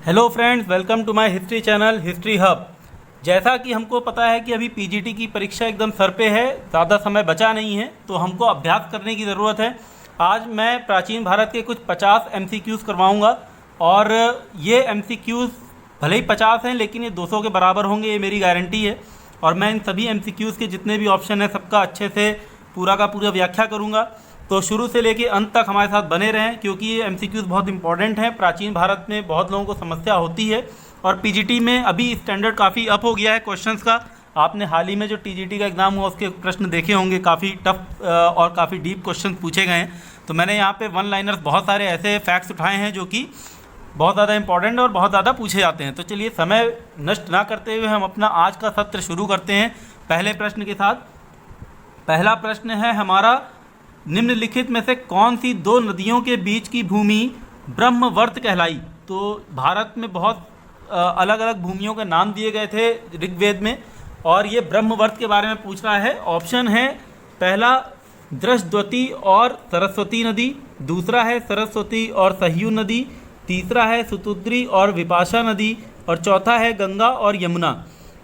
Hello friends, welcome to my history channel history hub. जैसा कि हमको पता है कि अभी पीजीटी की परीक्षा एकदम सर पे है, ज़्यादा समय बचा नहीं है, तो हमको अभ्यास करने की ज़रूरत है। आज मैं प्राचीन भारत के कुछ 50 एमसीक्यूज़ करवाऊंगा और ये एमसीक्यूज़ भले ही 50 हैं लेकिन ये 200 के बराबर होंगे, ये मेरी गारंटी है। और मैं इन सभी एमसीक्यूज़ के जितने भी ऑप्शन हैं सबका अच्छे से पूरा का पूरा व्याख्या करूँगा। तो शुरू से लेके अंत तक हमारे साथ बने रहें, क्योंकि ये एमसीक्यूज़ बहुत इंपॉर्टेंट हैं। प्राचीन भारत में बहुत लोगों को समस्या होती है और पीजीटी में अभी स्टैंडर्ड काफ़ी अप हो गया है क्वेश्चंस का। आपने हाल ही में जो टीजीटी का एग्ज़ाम हुआ उसके प्रश्न देखे होंगे, काफ़ी टफ और काफ़ी डीप क्वेश्चन पूछे गए हैं। तो मैंने यहाँ पे वन लाइनर्स बहुत सारे ऐसे फैक्ट्स उठाए हैं जो कि बहुत ज़्यादा इंपॉर्टेंट और बहुत ज़्यादा पूछे जाते हैं। तो चलिए समय नष्ट ना करते हुए हम अपना आज का सत्र शुरू करते हैं पहले प्रश्न के साथ। पहला प्रश्न है हमारा, निम्नलिखित में से कौन सी दो नदियों के बीच की भूमि ब्रह्मवर्त कहलाई? तो भारत में बहुत अलग अलग भूमियों के नाम दिए गए थे ऋग्वेद में, और ये ब्रह्मवर्त के बारे में पूछ रहा है। ऑप्शन है पहला दृशद्वती और सरस्वती नदी, दूसरा है सरस्वती और सह्यू नदी, तीसरा है सुतुद्री और विपाशा नदी, और चौथा है गंगा और यमुना।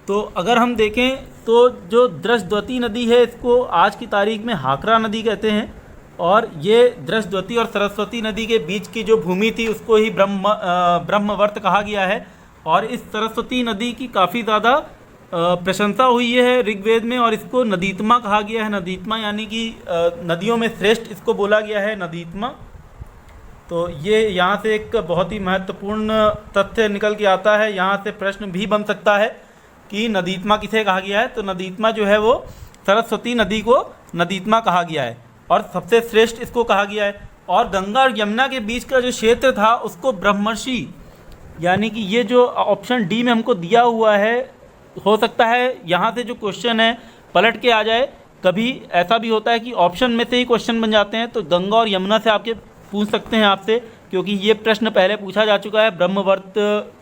तो अगर हम देखें तो जो दृशद्वती नदी है इसको आज की तारीख में हाकरा नदी कहते हैं, और ये दृशद्वती और सरस्वती नदी के बीच की जो भूमि थी उसको ही ब्रह्मवर्त कहा गया है। और इस सरस्वती नदी की काफ़ी ज़्यादा प्रशंसा हुई है ऋग्वेद में, और इसको नदीत्मा कहा गया है। नदीत्मा यानी कि नदियों में श्रेष्ठ इसको बोला गया है, नदीत्मा। तो ये यहाँ से एक बहुत ही महत्वपूर्ण तथ्य निकल के आता है। यहाँ से प्रश्न भी बन सकता है कि नदीत्मा किसे कहा गया है। तो नदीत्मा जो है वो सरस्वती नदी को नदीत्मा कहा गया है और सबसे श्रेष्ठ इसको कहा गया है। और गंगा और यमुना के बीच का जो क्षेत्र था उसको ब्रह्मर्षि, यानी कि ये जो ऑप्शन डी में हमको दिया हुआ है, हो सकता है यहाँ से जो क्वेश्चन है पलट के आ जाए। कभी ऐसा भी होता है कि ऑप्शन में से ही क्वेश्चन बन जाते हैं। तो गंगा और यमुना से आपके पूछ सकते हैं आपसे, क्योंकि ये प्रश्न पहले पूछा जा चुका है ब्रह्मवर्त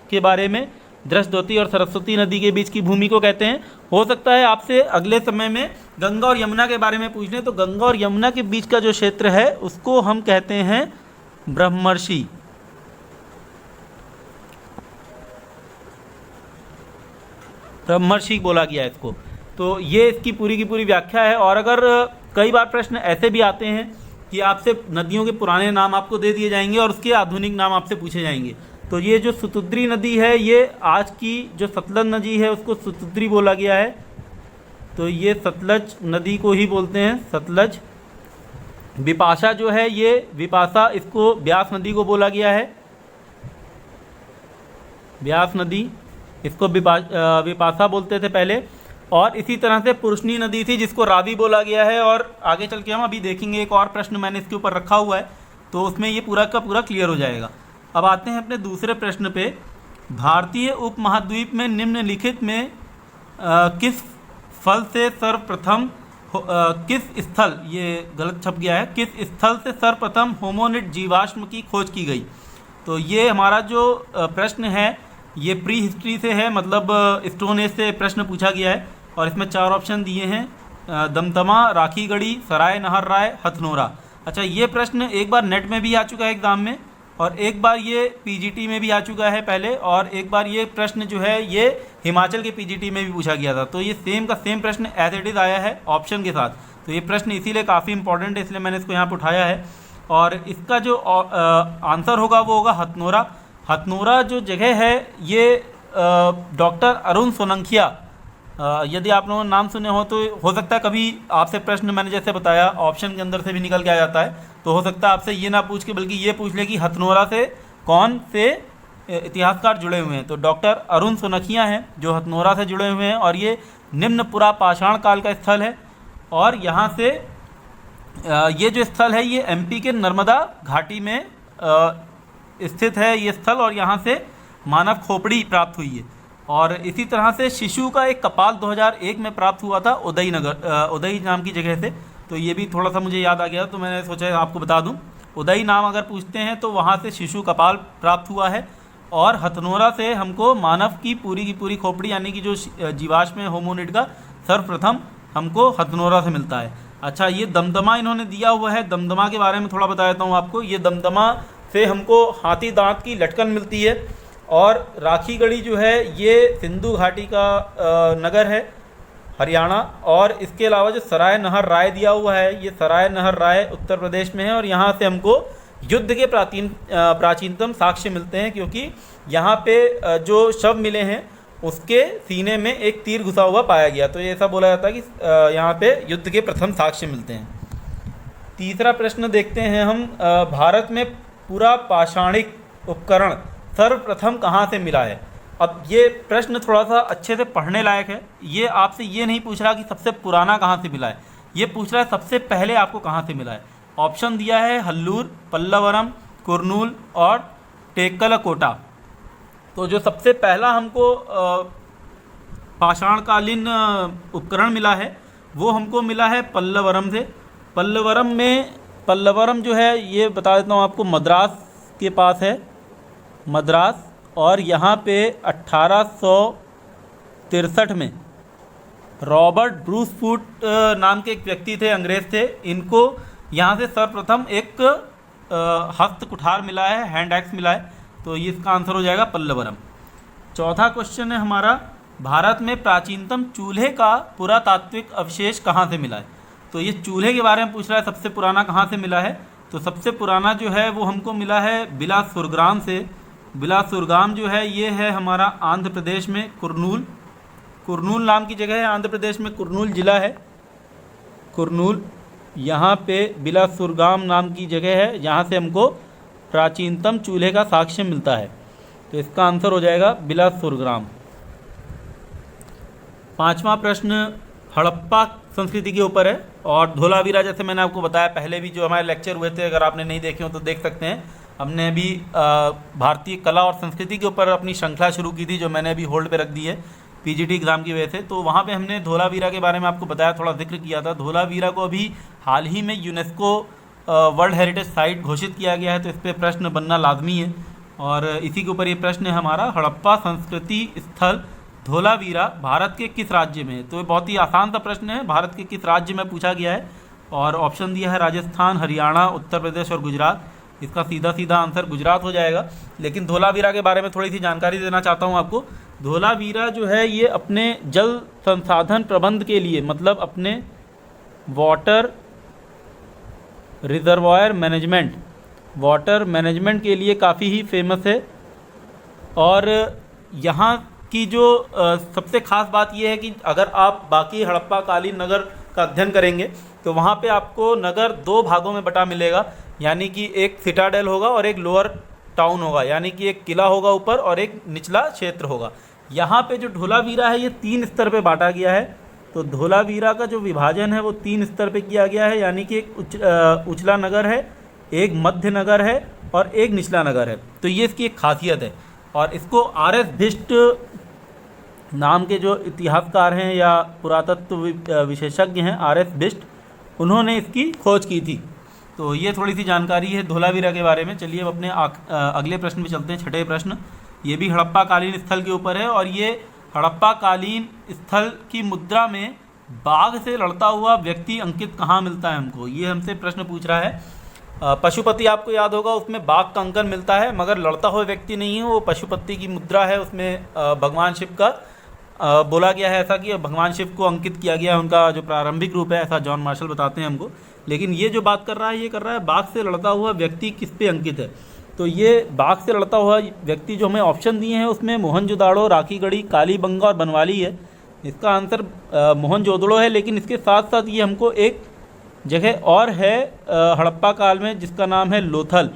के बारे में। दृशद्वती और सरस्वती नदी के बीच की भूमि को कहते हैं। हो सकता है आपसे अगले समय में गंगा और यमुना के बारे में पूछ लें, तो गंगा और यमुना के बीच का जो क्षेत्र है उसको हम कहते हैं ब्रह्मर्षि। ब्रह्मर्षि बोला गया है इसको। तो ये इसकी पूरी की पूरी व्याख्या है। और अगर कई बार प्रश्न ऐसे भी आते हैं कि आपसे नदियों के पुराने नाम आपको दे दिए जाएंगे और उसके आधुनिक नाम आपसे पूछे जाएंगे। तो ये जो सुतुद्री नदी है, ये आज की जो सतलज नदी है उसको सुतुद्री बोला गया है। तो ये सतलज नदी को ही बोलते हैं सतलज। विपाशा जो है ये विपाशा, इसको ब्यास नदी को बोला गया है, ब्यास नदी, इसको विपाशा बोलते थे पहले। और इसी तरह से पुरुषनी नदी थी जिसको रावी बोला गया है। और आगे चल के हम अभी देखेंगे, एक और प्रश्न मैंने इसके ऊपर रखा हुआ है तो उसमें ये पूरा का पूरा क्लियर हो जाएगा। अब आते हैं अपने दूसरे प्रश्न पे। भारतीय उपमहाद्वीप में निम्नलिखित में किस फल से सर्वप्रथम किस स्थल, ये गलत छप गया है, किस स्थल से सर्वप्रथम होमोनिड जीवाश्म की खोज की गई? तो ये हमारा जो प्रश्न है ये प्री हिस्ट्री से है, मतलब स्टोन एज से प्रश्न पूछा गया है। और इसमें 4 ऑप्शन दिए हैं, दमदमा, राखीगढ़ी, सराय नहर राय, हथनोरा। अच्छा, ये प्रश्न एक बार नेट में भी आ चुका है एग्ज़ाम में, और एक बार ये पीजीटी में भी आ चुका है पहले, और एक बार ये प्रश्न जो है ये हिमाचल के पीजीटी में भी पूछा गया था। तो ये सेम का सेम प्रश्न एज इट इज़ आया है ऑप्शन के साथ। तो ये प्रश्न इसीलिए काफ़ी इंपॉर्टेंट है, इसलिए मैंने इसको यहाँ पर उठाया है। और इसका जो आंसर होगा वो होगा हथनोरा। हथनोरा जो जगह है ये डॉक्टर अरुण सोलंकिया, यदि आप लोगों ने नाम सुने हो तो हो सकता है कभी आपसे प्रश्न, मैंने जैसे बताया ऑप्शन के अंदर से भी निकल के आ जाता है, तो हो सकता है आपसे ये ना पूछ के बल्कि ये पूछ ले कि हथनोरा से कौन से इतिहासकार जुड़े हुए हैं। तो डॉक्टर अरुण सोलंकिया हैं जो हथनोरा से जुड़े हुए हैं, और ये निम्न पुरा पाषाण काल का स्थल है। और यहाँ से ये जो स्थल है ये एमपी के नर्मदा घाटी में स्थित है ये स्थल, और यहाँ से मानव खोपड़ी प्राप्त हुई है। और इसी तरह से शिशु का एक कपाल 2001 में प्राप्त हुआ था उदई नाम की जगह से। तो ये भी थोड़ा सा मुझे याद आ गया तो मैंने सोचा आपको बता दूं। उदई नाम अगर पूछते हैं तो वहाँ से शिशु कपाल प्राप्त हुआ है। और हथनोरा से हमको मानव की पूरी खोपड़ी यानी कि जो जीवाश्म होमोनिड का सर्वप्रथम हमको हथनोरा से मिलता है। अच्छा, ये दमदमा इन्होंने दिया हुआ है, दमदमा के बारे में थोड़ा बता देता हूँ आपको। ये दमदमा से हमको हाथी दांत की लटकन मिलती है। और राखीगढ़ी जो है ये सिंधु घाटी का नगर है, हरियाणा। और इसके अलावा जो सराय नहर राय दिया हुआ है, ये सराय नहर राय उत्तर प्रदेश में है। और यहाँ से हमको युद्ध के प्राचीनतम साक्ष्य मिलते हैं, क्योंकि यहाँ पे जो शव मिले हैं उसके सीने में एक तीर घुसा हुआ पाया गया। तो ये ऐसा बोला जाता है कि यहाँ पे युद्ध के प्रथम साक्ष्य मिलते हैं। तीसरा प्रश्न देखते हैं हम, भारत में पूरा पाषाणिक उपकरण सर्वप्रथम कहाँ से मिला है। अब ये प्रश्न थोड़ा सा अच्छे से पढ़ने लायक है। ये आपसे ये नहीं पूछ रहा कि सबसे पुराना कहाँ से मिला है, ये पूछ रहा है सबसे पहले आपको कहाँ से मिला है। ऑप्शन दिया है हल्लूर, पल्लवरम, कुरनूल और टेक्कलकोटा। तो जो सबसे पहला हमको पाषाणकालीन उपकरण मिला है वो हमको मिला है पल्लवरम से। पल्लवरम जो है ये बता देता हूँ आपको, मद्रास के पास है, मद्रास। और यहाँ पे 1863 में रॉबर्ट ब्रूस फूट नाम के एक व्यक्ति थे, अंग्रेज थे। इनको यहाँ से सर्वप्रथम एक हस्त कुठार मिला है, हैंड एक्स मिला है। तो ये इसका आंसर हो जाएगा पल्लवरम। चौथा क्वेश्चन है हमारा, भारत में प्राचीनतम चूल्हे का पुरातात्विक अवशेष कहाँ से मिला है। तो ये चूल्हे के बारे में पूछ रहा है, सबसे पुराना कहाँ से मिला है। तो सबसे पुराना जो है वो हमको मिला है बिलासपुरग्राम से। बिलासपुरग्राम जो है ये है हमारा आंध्र प्रदेश में, कुरनूल नाम की जगह है आंध्र प्रदेश में, कुरनूल जिला है कुरनूल। यहाँ पे बिलासपुरग्राम नाम की जगह है जहाँ से हमको प्राचीनतम चूल्हे का साक्ष्य मिलता है। तो इसका आंसर हो जाएगा बिलासपुरग्राम। पांचवा प्रश्न हड़प्पा संस्कृति के ऊपर है और धोलावीरा, जैसे मैंने आपको बताया पहले भी जो हमारे लेक्चर हुए थे, अगर आपने नहीं देखे हो तो देख सकते हैं। हमने अभी भारतीय कला और संस्कृति के ऊपर अपनी श्रृंखला शुरू की थी, जो मैंने अभी होल्ड पे रख दी है पीजीटी एग्ज़ाम की वजह से। तो वहाँ पे हमने धोलावीरा के बारे में आपको बताया, थोड़ा जिक्र किया था। धोलावीरा को अभी हाल ही में यूनेस्को वर्ल्ड हेरिटेज साइट घोषित किया गया है, तो इस पर प्रश्न बनना लाजमी है। और इसी के ऊपर ये प्रश्न है हमारा, हड़प्पा संस्कृति स्थल धोलावीरा भारत के किस राज्य में है। तो ये बहुत ही आसान सा प्रश्न है, भारत के किस राज्य में पूछा गया है। और ऑप्शन दिया है राजस्थान, हरियाणा, उत्तर प्रदेश और गुजरात। इसका सीधा सीधा आंसर गुजरात हो जाएगा। लेकिन धोलावीरा के बारे में थोड़ी सी जानकारी देना चाहता हूँ आपको। धोलावीरा जो है ये अपने जल संसाधन प्रबंध के लिए, मतलब अपने water reservoir management, water management के लिए काफ़ी ही फेमस है। और यहाँ की जो सबसे ख़ास बात यह है कि अगर आप बाकी हड़प्पा कालीन नगर का अध्ययन करेंगे तो वहाँ पे आपको नगर दो भागों में बटा मिलेगा, यानी कि एक सिटाडेल होगा और एक लोअर टाउन होगा, यानी कि एक किला होगा ऊपर और एक निचला क्षेत्र होगा। यहाँ पे जो धोलावीरा है ये 3 स्तर पे बांटा गया है। तो धोलावीरा का जो विभाजन है वो 3 स्तर पे किया गया है, यानी कि एक उचला नगर है, एक मध्य नगर है और एक निचला नगर है। तो ये इसकी एक खासियत है। और इसको आर.एस. भिष्ट नाम के जो इतिहासकार हैं या पुरातत्व विशेषज्ञ हैं, आर.एस. भिष्ट, उन्होंने इसकी खोज की थी। तो ये थोड़ी सी जानकारी है धोलावीरा के बारे में। चलिए अब अपने अगले प्रश्न पे चलते हैं। छठे प्रश्न, ये भी हड़प्पा कालीन स्थल के ऊपर है और ये हड़प्पा कालीन स्थल की मुद्रा में बाघ से लड़ता हुआ व्यक्ति अंकित कहाँ मिलता है हमको, ये हमसे प्रश्न पूछ रहा है। पशुपति आपको याद होगा, उसमें बाघ का अंकन मिलता है, मगर लड़ता हुआ व्यक्ति नहीं है, वो पशुपति की मुद्रा है। उसमें भगवान शिव का बोला गया है ऐसा कि भगवान शिव को अंकित किया गया है, उनका जो प्रारंभिक रूप है, ऐसा जॉन मार्शल बताते हैं हमको। लेकिन ये जो बात कर रहा है, ये कर रहा है बाघ से लड़ता हुआ व्यक्ति किस पे अंकित है। तो ये बाघ से लड़ता हुआ व्यक्ति जो हमें ऑप्शन दिए हैं उसमें मोहनजोदाड़ो, राखीगढ़ी, कालीबंगा और बनवाली है। इसका आंसर मोहनजोदड़ो है। लेकिन इसके साथ साथ ये हमको एक जगह और है हड़प्पा काल में जिसका नाम है लोथल।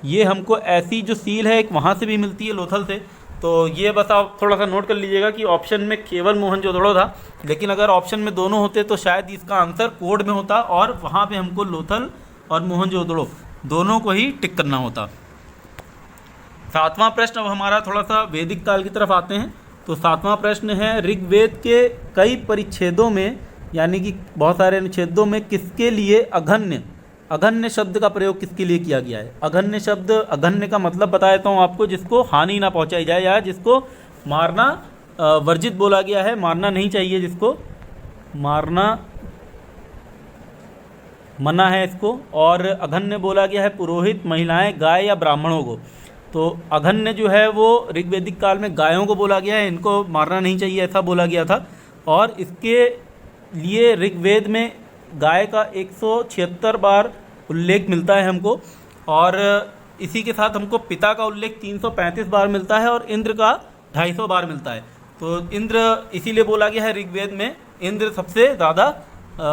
ये हमको ऐसी जो सील है एक वहाँ से भी मिलती है, लोथल से। तो ये बस आप थोड़ा सा नोट कर लीजिएगा कि ऑप्शन में केवल मोहनजोदड़ो था, लेकिन अगर ऑप्शन में दोनों होते तो शायद इसका आंसर कोड में होता और वहाँ पे हमको लोथल और मोहनजोदड़ो दोनों को ही टिक करना होता। सातवां प्रश्न अब हमारा थोड़ा सा वैदिक काल की तरफ आते हैं। तो सातवां प्रश्न है, ऋग्वेद के कई परिच्छेदों में, यानी कि बहुत सारे अनुच्छेदों में किसके लिए अघन्य शब्द का प्रयोग किसके लिए किया गया है। अघन्य शब्द, अघन्य का मतलब बता देता हूँ आपको, जिसको हानि ना पहुँचाई जाए या जिसको मारना वर्जित बोला गया है, मारना नहीं चाहिए, जिसको मारना मना है इसको। और अघन्य बोला गया है पुरोहित, महिलाएं, गाय या ब्राह्मणों को। तो अघन्य जो है वो ऋग्वैदिक काल में गायों को बोला गया है, इनको मारना नहीं चाहिए ऐसा बोला गया था। और इसके लिए ऋग्वेद में गाय का 176 बार उल्लेख मिलता है हमको, और इसी के साथ हमको पिता का उल्लेख 335 बार मिलता है और इंद्र का 250 बार मिलता है। तो इंद्र इसीलिए बोला गया है ऋग्वेद में, इंद्र सबसे ज़्यादा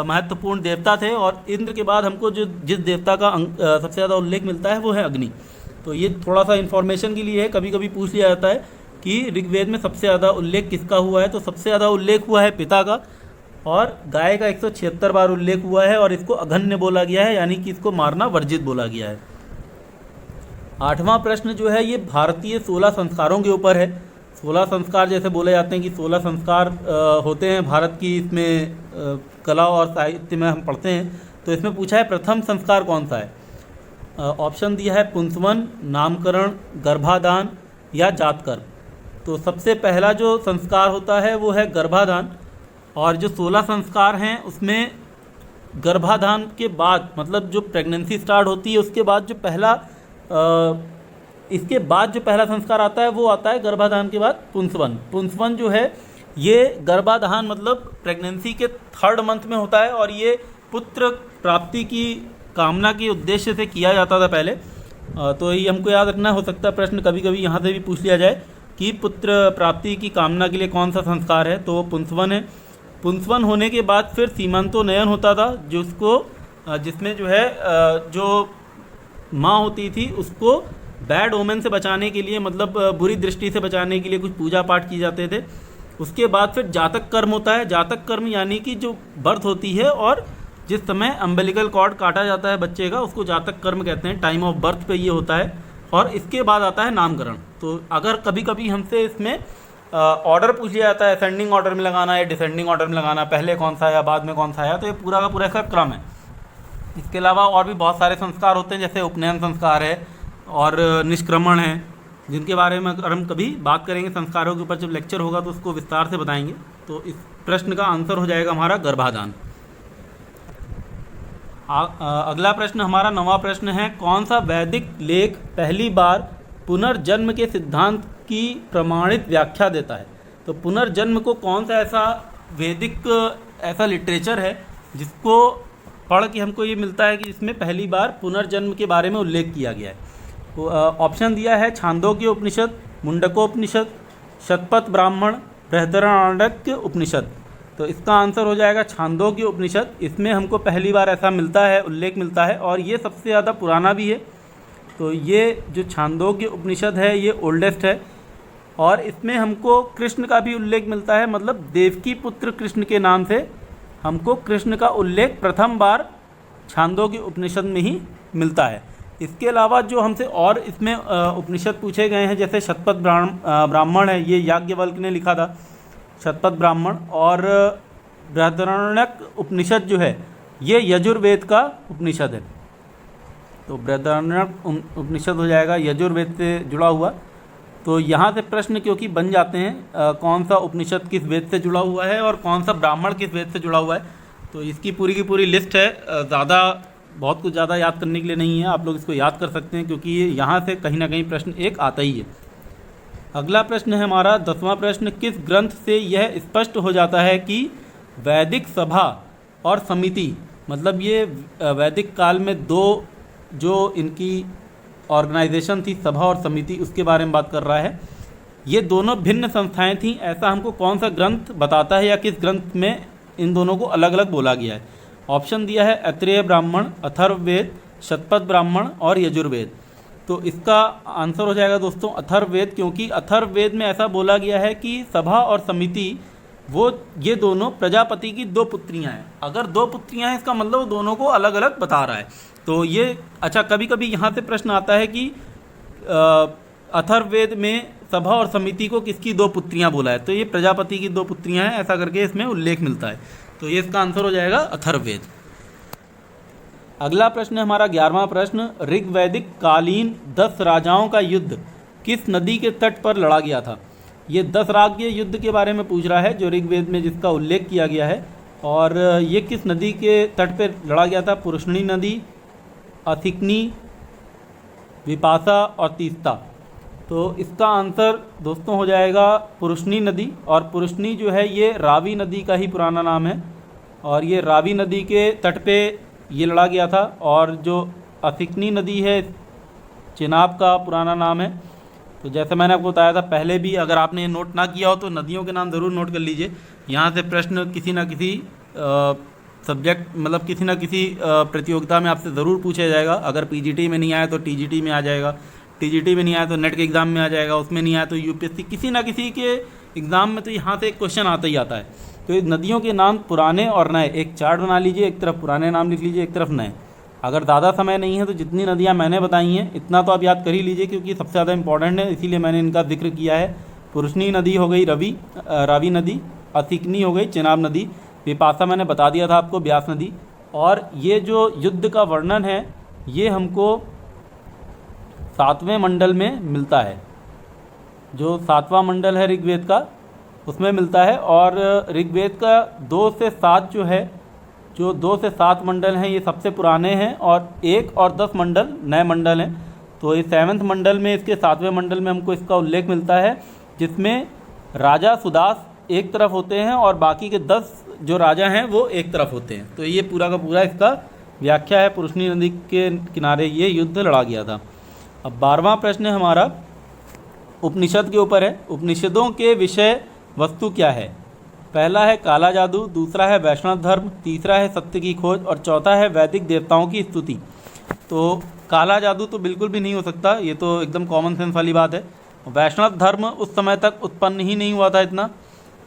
महत्वपूर्ण देवता थे, और इंद्र के बाद हमको जो जिस देवता का सबसे ज़्यादा उल्लेख मिलता है वो है अग्नि। तो ये थोड़ा सा इन्फॉर्मेशन के लिए है, कभी कभी पूछ लिया जाता है कि ऋग्वेद में सबसे ज़्यादा उल्लेख किसका हुआ है, तो सबसे ज़्यादा उल्लेख हुआ है पिता का, और गाय का 176 बार उल्लेख हुआ है, और इसको अघन्य बोला गया है, यानी कि इसको मारना वर्जित बोला गया है। 8वां प्रश्न जो है ये भारतीय 16 संस्कारों के ऊपर है। 16 संस्कार जैसे बोले जाते हैं कि 16 संस्कार होते हैं भारत की, इसमें कला और साहित्य में हम पढ़ते हैं। तो इसमें पूछा है प्रथम संस्कार कौन सा है। ऑप्शन दिया है पुंसवन, नामकरण, गर्भाधान या जातकर्म। तो सबसे पहला जो संस्कार होता है वो है गर्भाधान, और जो 16 संस्कार हैं उसमें गर्भाधान के बाद, मतलब जो प्रेगनेंसी स्टार्ट होती है उसके बाद जो पहला इसके बाद जो पहला संस्कार आता है वो आता है गर्भाधान के बाद पुंसवन। पुंसवन जो है ये गर्भाधान मतलब प्रेगनेंसी के 3rd मंथ में होता है, और ये पुत्र प्राप्ति की कामना के उद्देश्य से किया जाता था पहले। तो ये हमको याद रखना, हो सकता है प्रश्न कभी कभी यहाँ से भी पूछ लिया जाए कि पुत्र प्राप्ति की कामना के लिए कौन सा संस्कार है, तो वो पुंसवन है। पुंसवन होने के बाद फिर सीमंतोन्नयन होता था, जिसमें जो है जो माँ होती थी उसको बैड ओमेन से बचाने के लिए, मतलब बुरी दृष्टि से बचाने के लिए कुछ पूजा पाठ किए जाते थे। उसके बाद फिर जातक कर्म होता है। जातक कर्म यानी कि जो बर्थ होती है और जिस समय अम्बिलिकल कॉर्ड काटा जाता है बच्चे का, उसको जातक कर्म कहते हैं। टाइम ऑफ बर्थ पे ये होता है। और इसके बाद आता है नामकरण। तो अगर कभी कभी हमसे इसमें ऑर्डर पूछ लिया जाता है, असेंडिंग ऑर्डर में लगाना है, डिसेंडिंग ऑर्डर में लगाना, पहले कौन सा है बाद में कौन सा है, तो ये पूरा का पूरा इसका क्रम है। इसके अलावा और भी बहुत सारे संस्कार होते हैं, जैसे उपनयन संस्कार है और निष्क्रमण है, जिनके बारे में अगर हम कभी बात करेंगे संस्कारों के ऊपर, जब लेक्चर होगा तो उसको विस्तार से बताएंगे। तो इस प्रश्न का आंसर हो जाएगा हमारा गर्भाधान। अगला प्रश्न हमारा 9वां प्रश्न है, कौन सा वैदिक लेख पहली बार पुनर्जन्म के सिद्धांत की प्रमाणित व्याख्या देता है। तो पुनर्जन्म को कौन सा ऐसा वैदिक ऐसा लिटरेचर है जिसको पढ़ के हमको ये मिलता है कि इसमें पहली बार पुनर्जन्म के बारे में उल्लेख किया गया है। तो ऑप्शन दिया है छांदोग्य उपनिषद, मुंडकोपनिषद, शतपथ ब्राह्मण, बृहदारण्यक उपनिषद। तो इसका आंसर हो जाएगा छांदोग्य उपनिषद। इसमें हमको पहली बार ऐसा मिलता है, उल्लेख मिलता है, और ये सबसे ज़्यादा पुराना भी है। तो ये जो छांदोग्य उपनिषद है ये ओल्डेस्ट है, और इसमें हमको कृष्ण का भी उल्लेख मिलता है, मतलब देवकी पुत्र कृष्ण के नाम से हमको कृष्ण का उल्लेख प्रथम बार छांदोग्य उपनिषद में ही मिलता है। इसके अलावा जो हमसे और इसमें उपनिषद पूछे गए हैं, जैसे शतपथ ब्राह्मण है, ये याज्ञवल्क्य ने लिखा था शतपथ ब्राह्मण, और बृहदारण्यक उपनिषद जो है ये यजुर्वेद का उपनिषद है। तो बृहदारण्यक उपनिषद हो जाएगा यजुर्वेद से जुड़ा हुआ। तो यहाँ से प्रश्न क्योंकि बन जाते हैं कौन सा उपनिषद किस वेद से जुड़ा हुआ है और कौन सा ब्राह्मण किस वेद से जुड़ा हुआ है, तो इसकी पूरी की पूरी लिस्ट है। बहुत कुछ ज़्यादा याद करने के लिए नहीं है, आप लोग इसको याद कर सकते हैं, क्योंकि ये यहाँ से कहीं ना कहीं प्रश्न एक आता ही है। अगला प्रश्न है हमारा 10वां प्रश्न, किस ग्रंथ से यह स्पष्ट हो जाता है कि वैदिक सभा और समिति, मतलब ये वैदिक काल में दो जो इनकी ऑर्गेनाइजेशन थी, सभा और समिति, उसके बारे में बात कर रहा है, ये दोनों भिन्न संस्थाएं थीं, ऐसा हमको कौन सा ग्रंथ बताता है, या किस ग्रंथ में इन दोनों को अलग अलग बोला गया है। ऑप्शन दिया है ऐत्रेय ब्राह्मण, अथर्ववेद, शतपथ ब्राह्मण और यजुर्वेद। तो इसका आंसर हो जाएगा दोस्तों अथर्ववेद, क्योंकि अथर्ववेद में ऐसा बोला गया है कि सभा और समिति ये दोनों प्रजापति की 2 पुत्रियां हैं। अगर 2 पुत्रियां हैं इसका मतलब वो दोनों को अलग अलग बता रहा है। तो ये अच्छा, कभी कभी यहाँ से प्रश्न आता है कि अथर्ववेद में सभा और समिति को किसकी 2 पुत्रियां बोला है, तो ये प्रजापति की 2 पुत्रियां हैं, ऐसा करके इसमें उल्लेख मिलता है। तो ये इसका आंसर हो जाएगा अथर्ववेद। अगला प्रश्न है हमारा 11वां प्रश्न, ऋग्वैदिक कालीन 10 राजाओं का युद्ध किस नदी के तट पर लड़ा गया था। ये 10 राज्य युद्ध के बारे में पूछ रहा है, जो ऋग्वेद में जिसका उल्लेख किया गया है, और ये किस नदी के तट पर लड़ा गया था? पुरुषनी नदी, अथिकनी, विपासा और तीस्ता। तो इसका आंसर दोस्तों हो जाएगा पुरुषनी नदी। और पुरुषनी जो है ये रावी नदी का ही पुराना नाम है, और ये रावी नदी के तट पे ये लड़ा गया था। और जो अथिकनी नदी है चिनाब का पुराना नाम है। तो जैसे मैंने आपको बताया था पहले भी, अगर आपने नोट ना किया हो तो नदियों के नाम ज़रूर नोट कर लीजिए। यहाँ से प्रश्न किसी ना किसी सब्जेक्ट मतलब किसी ना किसी प्रतियोगिता में आपसे ज़रूर पूछा जाएगा। अगर पीजीटी में नहीं आया तो टीजीटी में आ जाएगा, टीजीटी में नहीं आया तो नेट के एग्ज़ाम में आ जाएगा, उसमें नहीं आया तो यूपीएससी, किसी ना किसी के एग्ज़ाम में तो यहाँ से एक क्वेश्चन आता ही आता है। तो ये नदियों के नाम पुराने और नए, एक चार्ट बना लीजिए, एक तरफ पुराने नाम लिख लीजिए, एक तरफ नए। अगर ज़्यादा समय नहीं है तो जितनी नदियाँ मैंने बताई हैं इतना तो आप याद कर ही लीजिए, क्योंकि सबसे ज़्यादा इंपॉर्टेंट है, इसीलिए मैंने इनका जिक्र किया है। पुरुषनी नदी हो गई रावी नदी, अथिकनी हो गई चिनाब नदी, विपासा मैंने बता दिया था आपको ब्यास नदी। और ये जो युद्ध का वर्णन है ये हमको 7वें मंडल में मिलता है, जो 7वां मंडल है ऋग्वेद का उसमें मिलता है। और ऋग्वेद का 2 से 7 जो है, जो 2 से 7 मंडल हैं ये सबसे पुराने हैं, और 1 और 10 मंडल नए मंडल हैं। तो इस 7वें मंडल में, इसके 7वें मंडल में हमको इसका उल्लेख मिलता है, जिसमें राजा सुदास एक तरफ होते हैं और बाकी के 10 जो राजा हैं वो एक तरफ होते हैं। तो ये पूरा का पूरा इसका व्याख्या है। पुरुषनी नदी के किनारे ये युद्ध लड़ा गया था। अब 12वां प्रश्न हमारा उपनिषद के ऊपर है। उपनिषदों के विषय वस्तु क्या है? पहला है काला जादू, दूसरा है वैष्णव धर्म, तीसरा है सत्य की खोज और चौथा है वैदिक देवताओं की स्तुति। तो काला जादू तो बिल्कुल भी नहीं हो सकता, ये तो एकदम कॉमन सेंस वाली बात है। वैष्णव धर्म उस समय तक उत्पन्न ही नहीं हुआ था इतना,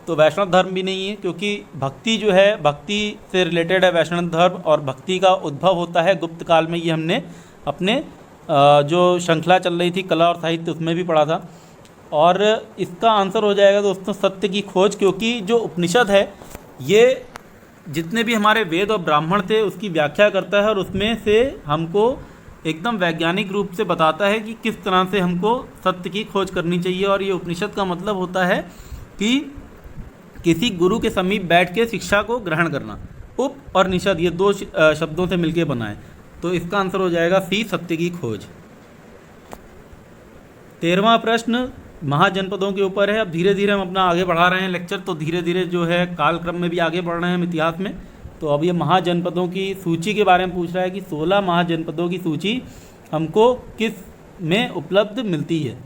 तो वैष्णव धर्म भी नहीं है, क्योंकि भक्ति जो है भक्ति से रिलेटेड है वैष्णव धर्म, और भक्ति का उद्भव होता है गुप्त काल में। ये हमने अपने जो श्रृंखला चल रही थी कला और साहित्य उसमें भी पढ़ा था। और इसका आंसर हो जाएगा दोस्तों सत्य की खोज, क्योंकि जो उपनिषद है ये जितने भी हमारे वेद और ब्राह्मण थे उसकी व्याख्या करता है, और उसमें से हमको एकदम वैज्ञानिक रूप से बताता है कि किस तरह से हमको सत्य की खोज करनी चाहिए। और ये उपनिषद का मतलब होता है कि किसी गुरु के समीप बैठ के शिक्षा को ग्रहण करना। उप और निषद ये 2 शब्दों से मिलके बना है। तो इसका आंसर हो जाएगा सी, सत्य की खोज। 13वां प्रश्न महाजनपदों के ऊपर है। अब धीरे धीरे हम अपना आगे बढ़ा रहे हैं लेक्चर, तो धीरे धीरे जो है कालक्रम में भी आगे बढ़ रहे हैं हम इतिहास में। तो अब ये महाजनपदों की सूची के बारे में पूछ रहा है कि 16 महाजनपदों की सूची हमको किस में उपलब्ध मिलती है?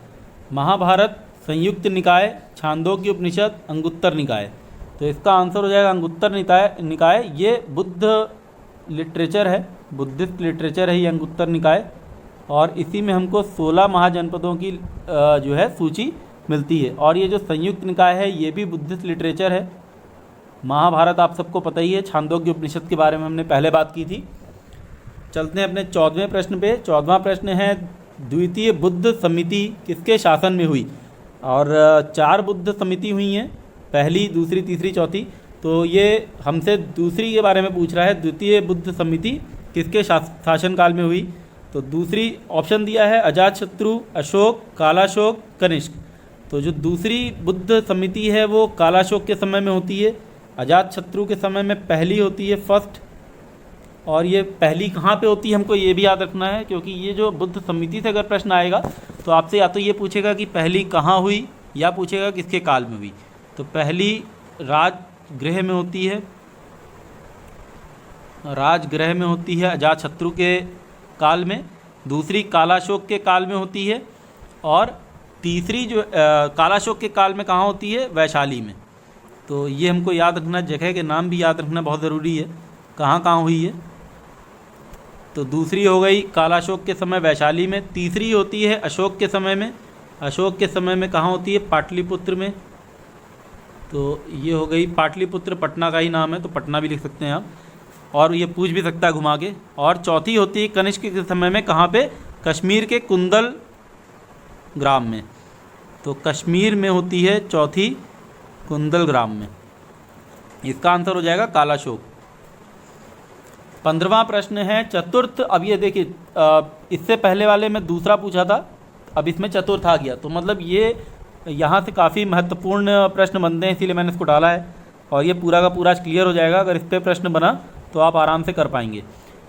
महाभारत, संयुक्त निकाय, छांदोग्य उपनिषद, अंगुत्तर निकाय। तो इसका आंसर हो जाएगा अंगुत्तर निकाय। ये बुद्ध लिटरेचर है, बुद्धिस्ट लिटरेचर है ये अंगुत्तर निकाय, और इसी में हमको 16 महाजनपदों की जो है सूची मिलती है। और ये जो संयुक्त निकाय है ये भी बुद्धिस्ट लिटरेचर है। महाभारत आप सबको पता ही है, छांदोग्य उपनिषद के बारे में हमने पहले बात की थी। चलते हैं अपने 14वें प्रश्न पे। 14वां प्रश्न है द्वितीय बुद्ध समिति किसके शासन में हुई? और 4 बुद्ध समिति हुई हैं, पहली, दूसरी, तीसरी, चौथी। तो ये हमसे दूसरी के बारे में पूछ रहा है, द्वितीय बुद्ध समिति किसके शासनकाल में हुई? तो दूसरी ऑप्शन दिया है अजातशत्रु, अशोक, कालाशोक, कनिष्क। तो जो दूसरी बुद्ध समिति है वो कालाशोक के समय में होती है, अजातशत्रु के समय में पहली होती है, फर्स्ट। और ये पहली कहाँ पे होती है हमको ये भी याद रखना है, क्योंकि ये जो बुद्ध समिति से अगर प्रश्न आएगा तो आपसे या तो ये पूछेगा कि पहली कहाँ हुई, या पूछेगा किसके काल में हुई। तो पहली राजगृह में होती है, राजगृह में होती है अजातशत्रु के काल में, दूसरी कालाशोक के काल में होती है, और तीसरी जो कालाशोक के काल में कहाँ होती है? वैशाली में। तो ये हमको याद रखना, जगह के नाम भी याद रखना बहुत ज़रूरी है, कहाँ कहाँ हुई है। तो दूसरी हो गई कालाशोक के समय वैशाली में, तीसरी होती है अशोक के समय में। अशोक के समय में कहाँ होती है? पाटलिपुत्र में। तो ये हो गई, पाटलिपुत्र पटना का ही नाम है तो पटना भी लिख सकते हैं आप, और ये पूछ भी सकता है घुमा के। और चौथी होती है कनिष्क के समय में, कहाँ पे? कश्मीर के कुंदल ग्राम में। तो कश्मीर में होती है चौथी, कुंदल ग्राम में। इसका आंसर हो जाएगा कालाशोक। 15वां प्रश्न है चतुर्थ। अब ये देखिए इससे पहले वाले में दूसरा पूछा था, अब इसमें चतुर्थ आ गया, तो मतलब ये यहाँ से काफ़ी महत्वपूर्ण प्रश्न बनते हैं, इसीलिए मैंने इसको डाला है। और ये पूरा का पूरा क्लियर हो जाएगा। अगर इस पर प्रश्न बना तो आप आराम से कर पाएंगे।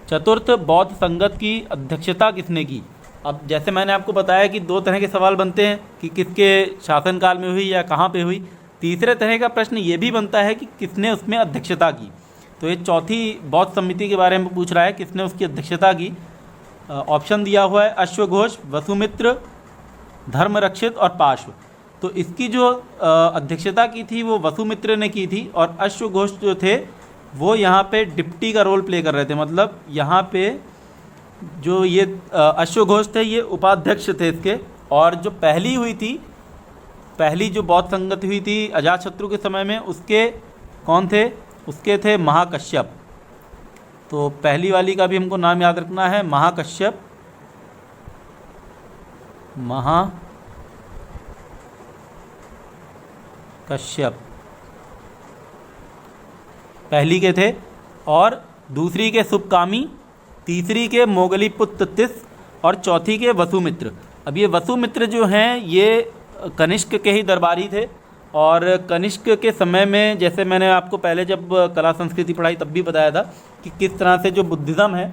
चतुर्थ बौद्ध संगत की अध्यक्षता किसने की? अब जैसे मैंने आपको बताया कि दो तरह के सवाल बनते हैं कि किसके शासनकाल में हुई या कहाँ पे हुई। तीसरे तरह का प्रश्न ये भी बनता है कि किसने उसमें अध्यक्षता की। तो ये चौथी बौद्ध समिति के बारे में पूछ रहा है, किसने उसकी अध्यक्षता की। ऑप्शन दिया हुआ है अश्वघोष, वसुमित्र, धर्मरक्षित और पार्श्व। तो इसकी जो अध्यक्षता की थी वो वसुमित्र ने की थी, और अश्वघोष जो थे वो यहाँ पे डिप्टी का रोल प्ले कर रहे थे। मतलब यहाँ पे जो ये अश्वघोष थे ये उपाध्यक्ष थे इसके। और जो पहली हुई थी, पहली जो बौद्ध संगत हुई थी अजातशत्रु के समय में, उसके कौन थे? उसके थे महाकश्यप। तो पहली वाली का भी हमको नाम याद रखना है, महाकश्यप। महाकश्यप पहली के थे, और दूसरी के सुबकामी, तीसरी के मोगलीपुत्र तिस, और चौथी के वसुमित्र। अब ये वसुमित्र जो हैं ये कनिष्क के ही दरबारी थे, और कनिष्क के समय में, जैसे मैंने आपको पहले जब कला संस्कृति पढ़ाई तब भी बताया था कि किस तरह से जो बुद्धिज़्म है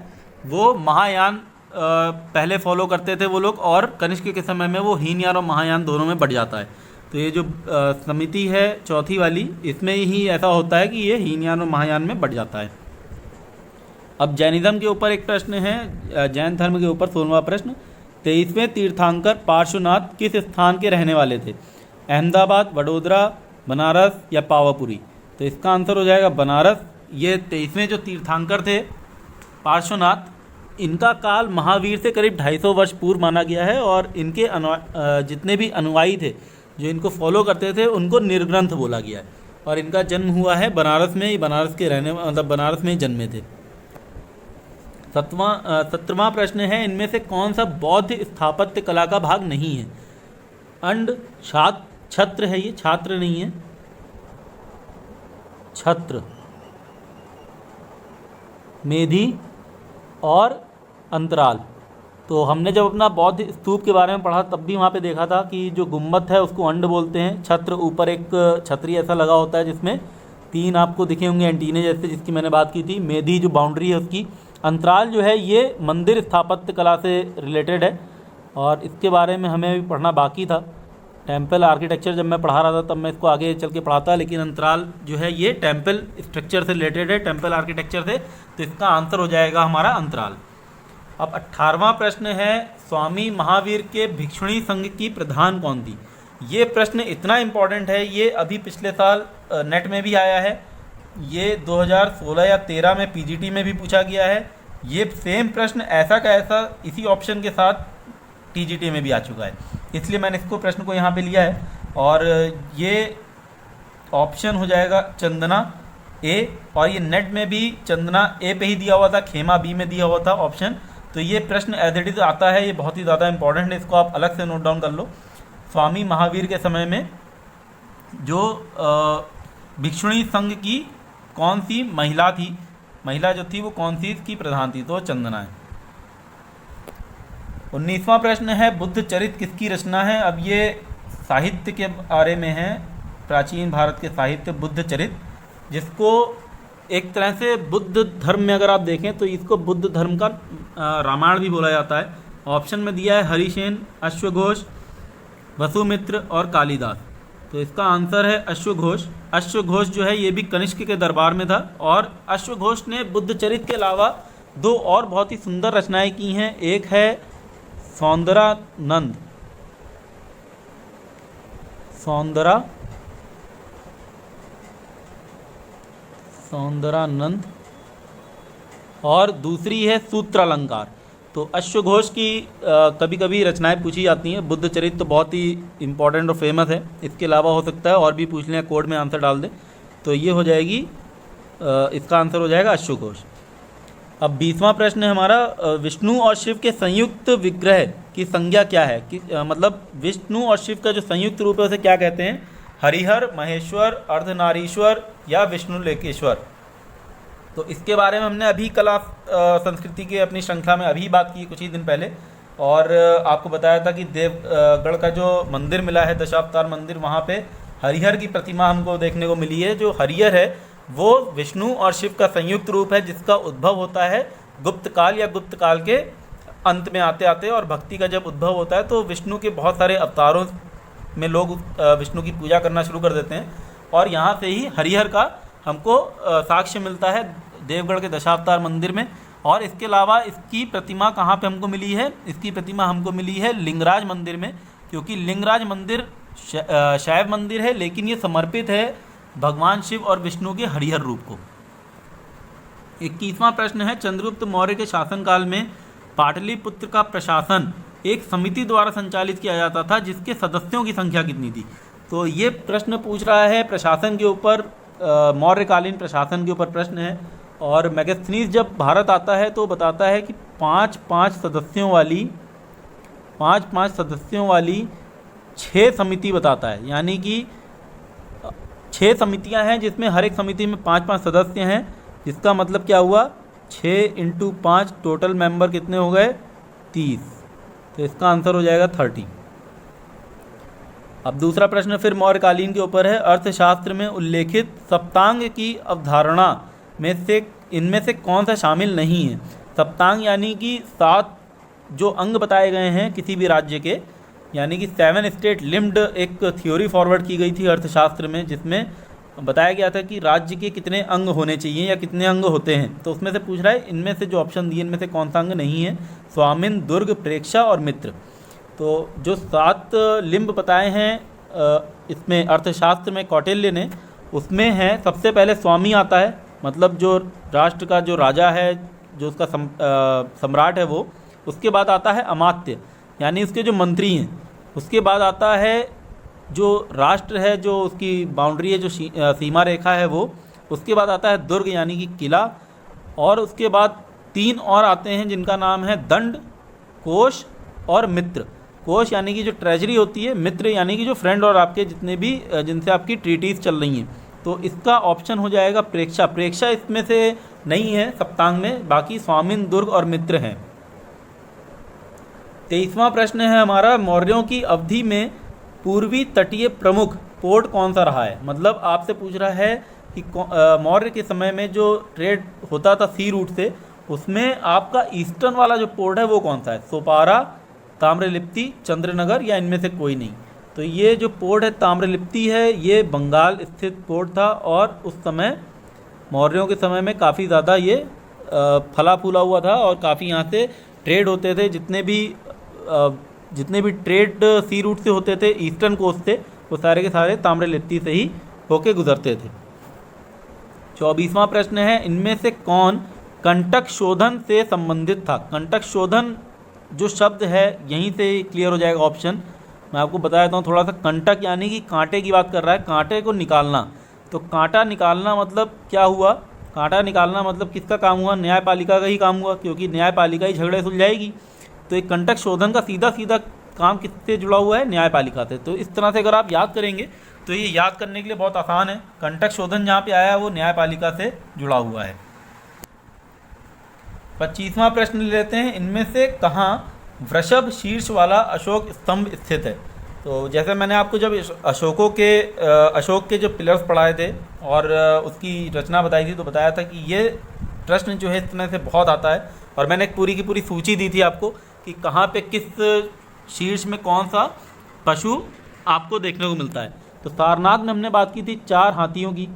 वो महायान पहले फॉलो करते थे वो लोग, और कनिष्क के समय में वो हीनयान और महायान दोनों में बढ़ जाता है। तो ये जो समिति है चौथी वाली, इसमें ही ऐसा होता है कि ये हीनयान और महायान में बढ़ जाता है। अब जैनिज़्म के ऊपर एक प्रश्न है, जैन धर्म के ऊपर 16वां प्रश्न। 23वें तीर्थंकर पार्श्वनाथ किस स्थान के रहने वाले थे? अहमदाबाद, वडोदरा, बनारस या पावापुरी? तो इसका आंसर हो जाएगा बनारस। ये 23वें जो तीर्थंकर थे पार्श्वनाथ, इनका काल महावीर से करीब 250 वर्ष पूर्व माना गया है, और इनके जितने भी अनुयायी थे जो इनको फॉलो करते थे उनको निर्ग्रंथ बोला गया है। और इनका जन्म हुआ है बनारस में ही, बनारस के रहने मतलब बनारस में ही जन्मे थे। 17वां प्रश्न है, इनमें से कौन सा बौद्ध स्थापत्य कला का भाग नहीं है? अंड, छत्र है, ये छात्र नहीं है, छत्र, मेधी और अंतराल। तो हमने जब अपना बौद्ध स्तूप के बारे में पढ़ा तब भी वहाँ पे देखा था कि जो गुम्बद है उसको अंड बोलते हैं। छत्र, ऊपर एक छतरी ऐसा लगा होता है जिसमें 3 आपको दिखे होंगे एंटीने जैसे, जिसकी मैंने बात की थी। मेधी जो बाउंड्री है उसकी। अंतराल जो है ये मंदिर स्थापत्य कला से रिलेटेड है, और इसके बारे में हमें भी पढ़ना बाकी था। टेम्पल आर्किटेक्चर जब मैं पढ़ा रहा था तब मैं इसको आगे चल के पढ़ाता, लेकिन अंतराल जो है ये टेम्पल स्ट्रक्चर से रिलेटेड है, टेम्पल आर्किटेक्चर से। तो इसका आंसर हो जाएगा हमारा अंतराल। अब 18वां प्रश्न है, स्वामी महावीर के भिक्षुणी संघ की प्रधान कौन थी? ये प्रश्न इतना इम्पॉर्टेंट है, ये अभी पिछले साल नेट में भी आया है, ये 2016 या 13 में पीजीटी में भी पूछा गया है। ये सेम प्रश्न ऐसा का ऐसा इसी ऑप्शन के साथ टीजीटी में भी आ चुका है, इसलिए मैंने इसको प्रश्न को यहाँ पे लिया है। और ये ऑप्शन हो जाएगा चंदना ए, और ये नेट में भी चंदना ए पे ही दिया हुआ था, खेमा बी में दिया हुआ था ऑप्शन। तो ये प्रश्न एज इट इज आता है, ये बहुत ही ज़्यादा इंपॉर्टेंट है, इसको आप अलग से नोट डाउन कर लो। स्वामी महावीर के समय में जो भिक्षुणी संघ की कौन सी महिला थी, महिला जो थी वो कौन सी इसकी प्रधान थी? तो चंदना है। 19वां प्रश्न है, बुद्ध चरित किसकी रचना है? अब ये साहित्य के बारे में है, प्राचीन भारत के साहित्य बुद्ध चरित, जिसको एक तरह से बुद्ध धर्म में अगर आप देखें तो इसको बुद्ध धर्म का रामायण भी बोला जाता है। ऑप्शन में दिया है हरिसेन, अश्वघोष, वसुमित्र और कालिदास। तो इसका आंसर है अश्वघोष। अश्वघोष जो है ये भी कनिष्क के दरबार में था, और अश्वघोष ने बुद्ध चरित के अलावा 2 और बहुत ही सुंदर रचनाएं की हैं। एक है सौंदरानंद, और दूसरी है सूत्रालंकार। तो अश्वघोष की कभी कभी रचनाएं पूछी जाती हैं। बुद्ध चरित तो बहुत ही इंपॉर्टेंट और फेमस है, इसके अलावा हो सकता है और भी पूछ लें, कोड में आंसर डाल दें। तो ये हो जाएगी, इसका आंसर हो जाएगा अश्वघोष। अब 20वां प्रश्न है हमारा, विष्णु और शिव के संयुक्त विग्रह की संज्ञा क्या है? कि मतलब विष्णु और शिव का जो संयुक्त रूप है उसे क्या कहते हैं? हरिहर, महेश्वर, अर्धनारीश्वर या विष्णु लेकेश्वर? तो इसके बारे में हमने अभी कला संस्कृति के अपनी श्रृंखला में अभी बात की कुछ ही दिन पहले, और आपको बताया था कि देवगढ़ का जो मंदिर मिला है, दशावतार मंदिर, वहाँ पे हरिहर की प्रतिमा हमको देखने को मिली है। जो हरिहर है वो विष्णु और शिव का संयुक्त रूप है, जिसका उद्भव होता है गुप्त काल या गुप्त काल के अंत में आते आते, और भक्ति का जब उद्भव होता है तो विष्णु के बहुत सारे अवतारों में लोग विष्णु की पूजा करना शुरू कर देते हैं, और यहाँ से ही हरिहर का हमको साक्ष्य मिलता है देवगढ़ के दशावतार मंदिर में। और इसके अलावा इसकी प्रतिमा कहाँ पे हमको मिली है? इसकी प्रतिमा हमको मिली है लिंगराज मंदिर में, क्योंकि लिंगराज मंदिर शैव मंदिर है, लेकिन ये समर्पित है भगवान शिव और विष्णु के हरिहर रूप को। 21वां प्रश्न है, चंद्रगुप्त मौर्य के शासनकाल में पाटलिपुत्र का प्रशासन एक समिति द्वारा संचालित किया जाता था, जिसके सदस्यों की संख्या कितनी थी? तो ये प्रश्न पूछ रहा है प्रशासन के ऊपर, मौर्यकालीन प्रशासन के ऊपर प्रश्न है। और मैगस्थनीज जब भारत आता है तो बताता है कि पाँच सदस्यों वाली 6 समिति बताता है, यानी कि 6 समितियां हैं जिसमें हर एक समिति में 5-5 सदस्य हैं। जिसका मतलब क्या हुआ? 6 × 5 टोटल मेंबर कितने हो गए? 30। तो इसका आंसर हो जाएगा 30। अब दूसरा प्रश्न फिर मौर्यकालीन के ऊपर है। अर्थशास्त्र में उल्लेखित सप्तांग की अवधारणा में से इनमें से कौन सा शामिल नहीं है? सप्तांग यानी कि 7 जो अंग बताए गए हैं किसी भी राज्य के, यानी कि 7 स्टेट लिम्ड एक थ्योरी फॉरवर्ड की गई थी अर्थशास्त्र में, जिसमें बताया गया था कि राज्य के कितने अंग होने चाहिए या कितने अंग होते हैं। तो उसमें से पूछ रहा है इनमें से जो ऑप्शन दिए इनमें से कौन सा अंग नहीं है? स्वामिन, दुर्ग, प्रेक्षा और मित्र। तो जो 7 लिम्ब बताए हैं इसमें अर्थशास्त्र में कौटिल्य ने, उसमें है सबसे पहले स्वामी आता है, मतलब जो राष्ट्र का जो राजा है, जो उसका सम्राट है वो। उसके बाद आता है अमात्य, यानी उसके जो मंत्री हैं। उसके बाद आता है जो राष्ट्र है, जो उसकी बाउंड्री है, जो सीमा रेखा है वो। उसके बाद आता है दुर्ग यानी कि किला। और उसके बाद 3 और आते हैं जिनका नाम है दंड, कोष और मित्र। कोष यानी कि जो ट्रेजरी होती है, मित्र यानी कि जो फ्रेंड और आपके जितने भी जिनसे आपकी ट्रीटीज़ चल रही हैं। तो इसका ऑप्शन हो जाएगा प्रेक्षा। प्रेक्षा इसमें से नहीं है सप्तांग में, बाकी स्वामिन, दुर्ग और मित्र हैं। 23वां प्रश्न है हमारा, मौर्यों की अवधि में पूर्वी तटीय प्रमुख पोर्ट कौन सा रहा है? मतलब आपसे पूछ रहा है कि मौर्य के समय में जो ट्रेड होता था सी रूट से, उसमें आपका ईस्टर्न वाला जो पोर्ट है वो कौन सा है? सोपारा, ताम्रलिप्ति, चंद्रनगर या इनमें से कोई नहीं? तो ये जो पोर्ट है ताम्रलिप्ति है, ये बंगाल स्थित पोर्ट था, और उस समय मौर्यों के समय में काफ़ी ज़्यादा ये फला फूला हुआ था, और काफ़ी यहाँ से ट्रेड होते थे। जितने भी ट्रेड सी रूट से होते थे ईस्टर्न कोस्ट से, वो सारे के सारे ताम्रलिप्ति से ही होके गुजरते थे। 24वां प्रश्न है, इनमें से कौन कंटक शोधन से संबंधित था? कंटक शोधन जो शब्द है यहीं से क्लियर हो जाएगा ऑप्शन। मैं आपको बता देता हूँ थोड़ा सा। कंटक यानी कि कांटे की बात कर रहा है, कांटे को निकालना। तो कांटा निकालना मतलब क्या हुआ? कांटा निकालना मतलब किसका काम हुआ? न्यायपालिका का ही काम हुआ, क्योंकि न्यायपालिका ही झगड़े सुलझाएगी। तो एक कंटक शोधन का सीधा सीधा काम किससे जुड़ा हुआ है? न्यायपालिका से। तो इस तरह से अगर आप याद करेंगे तो ये याद करने के लिए बहुत आसान है। कंटक शोधन जहाँ पे आया है वो न्यायपालिका से जुड़ा हुआ है। 25वां प्रश्न ले लेते हैं, इनमें से कहाँ वृषभ शीर्ष वाला अशोक स्तंभ स्थित है? तो जैसे मैंने आपको जब अशोक के जो पिलर्स पढ़ाए थे और उसकी रचना बताई थी, तो बताया था कि ये प्रश्न जो है इस तरह से बहुत आता है, और मैंने एक पूरी की पूरी सूची दी थी आपको कि कहाँ पे किस शीर्ष में कौन सा पशु आपको देखने को मिलता है। तो सारनाथ में हमने बात की थी 4 हाथियों की,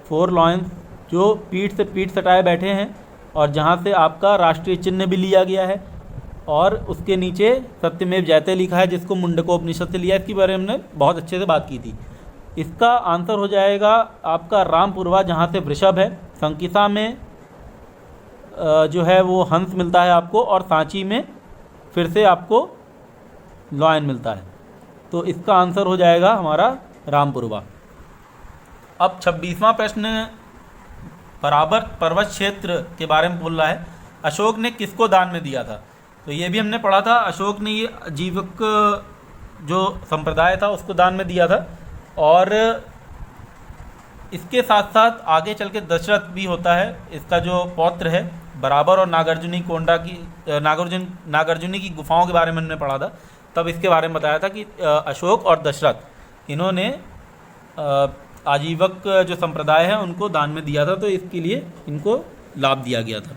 4 लॉयंस, जो पीठ से पीठ सटाए बैठे हैं, और जहाँ से आपका राष्ट्रीय चिन्ह भी लिया गया है, और उसके नीचे सत्यमेव जयते लिखा है, जिसको मुंडकोपनिषद से लिया। इसके बारे में हमने बहुत अच्छे से बात की थी। इसका आंसर हो जाएगा आपका रामपुरवा, जहाँ से वृषभ है। संकिसा में जो है वो हंस मिलता है आपको, और सांची में फिर से आपको लॉयन मिलता है। तो इसका आंसर हो जाएगा हमारा रामपुरवा। अब 26वां प्रश्न बराबर पर्वत क्षेत्र के बारे में बोल रहा है, अशोक ने किसको दान में दिया था? तो ये भी हमने पढ़ा था, अशोक ने ये आजीविक जो संप्रदाय था उसको दान में दिया था। और इसके साथ साथ आगे चल के दशरथ भी होता है, इसका जो पौत्र है, बराबर और नागार्जुनी की गुफाओं के बारे में हमने पढ़ा था। तब इसके बारे में बताया था कि अशोक और दशरथ इन्होंने आजीवक जो संप्रदाय है उनको दान में दिया था, तो इसके लिए इनको लाभ दिया गया था।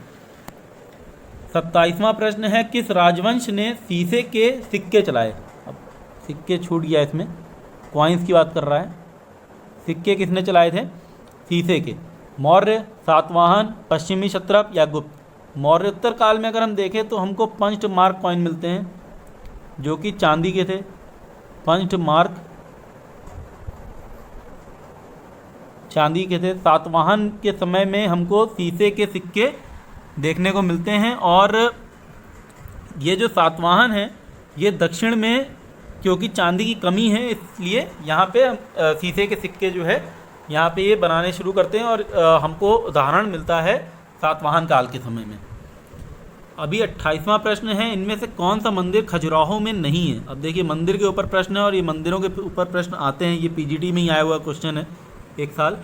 27वां प्रश्न है, किस राजवंश ने शीशे के सिक्के चलाए? अब सिक्के छूट गया, इसमें कॉइन्स की बात कर रहा है। सिक्के किसने चलाए थे शीशे के? मौर्य, सातवाहन, पश्चिमी क्षत्रप या गुप्त? मौर्योत्तर काल में अगर हम देखें तो हमको पंच्ड मार्क कॉइन मिलते हैं जो कि चांदी के थे। पंच्ड मार्क चांदी के थे। सातवाहन के समय में हमको शीशे के सिक्के देखने को मिलते हैं, और ये जो सातवाहन है ये दक्षिण में क्योंकि चांदी की कमी है इसलिए यहाँ पे शीशे के सिक्के जो है यहाँ पे ये बनाने शुरू करते हैं, और हमको उदाहरण मिलता है सातवाहन काल के समय में। अभी 28वां प्रश्न है, इनमें से कौन सा मंदिर खजुराहो में नहीं है? अब देखिए मंदिर के ऊपर प्रश्न है, और ये मंदिरों के ऊपर प्रश्न आते हैं, ये पीजीटी में ही आया हुआ क्वेश्चन है एक साल।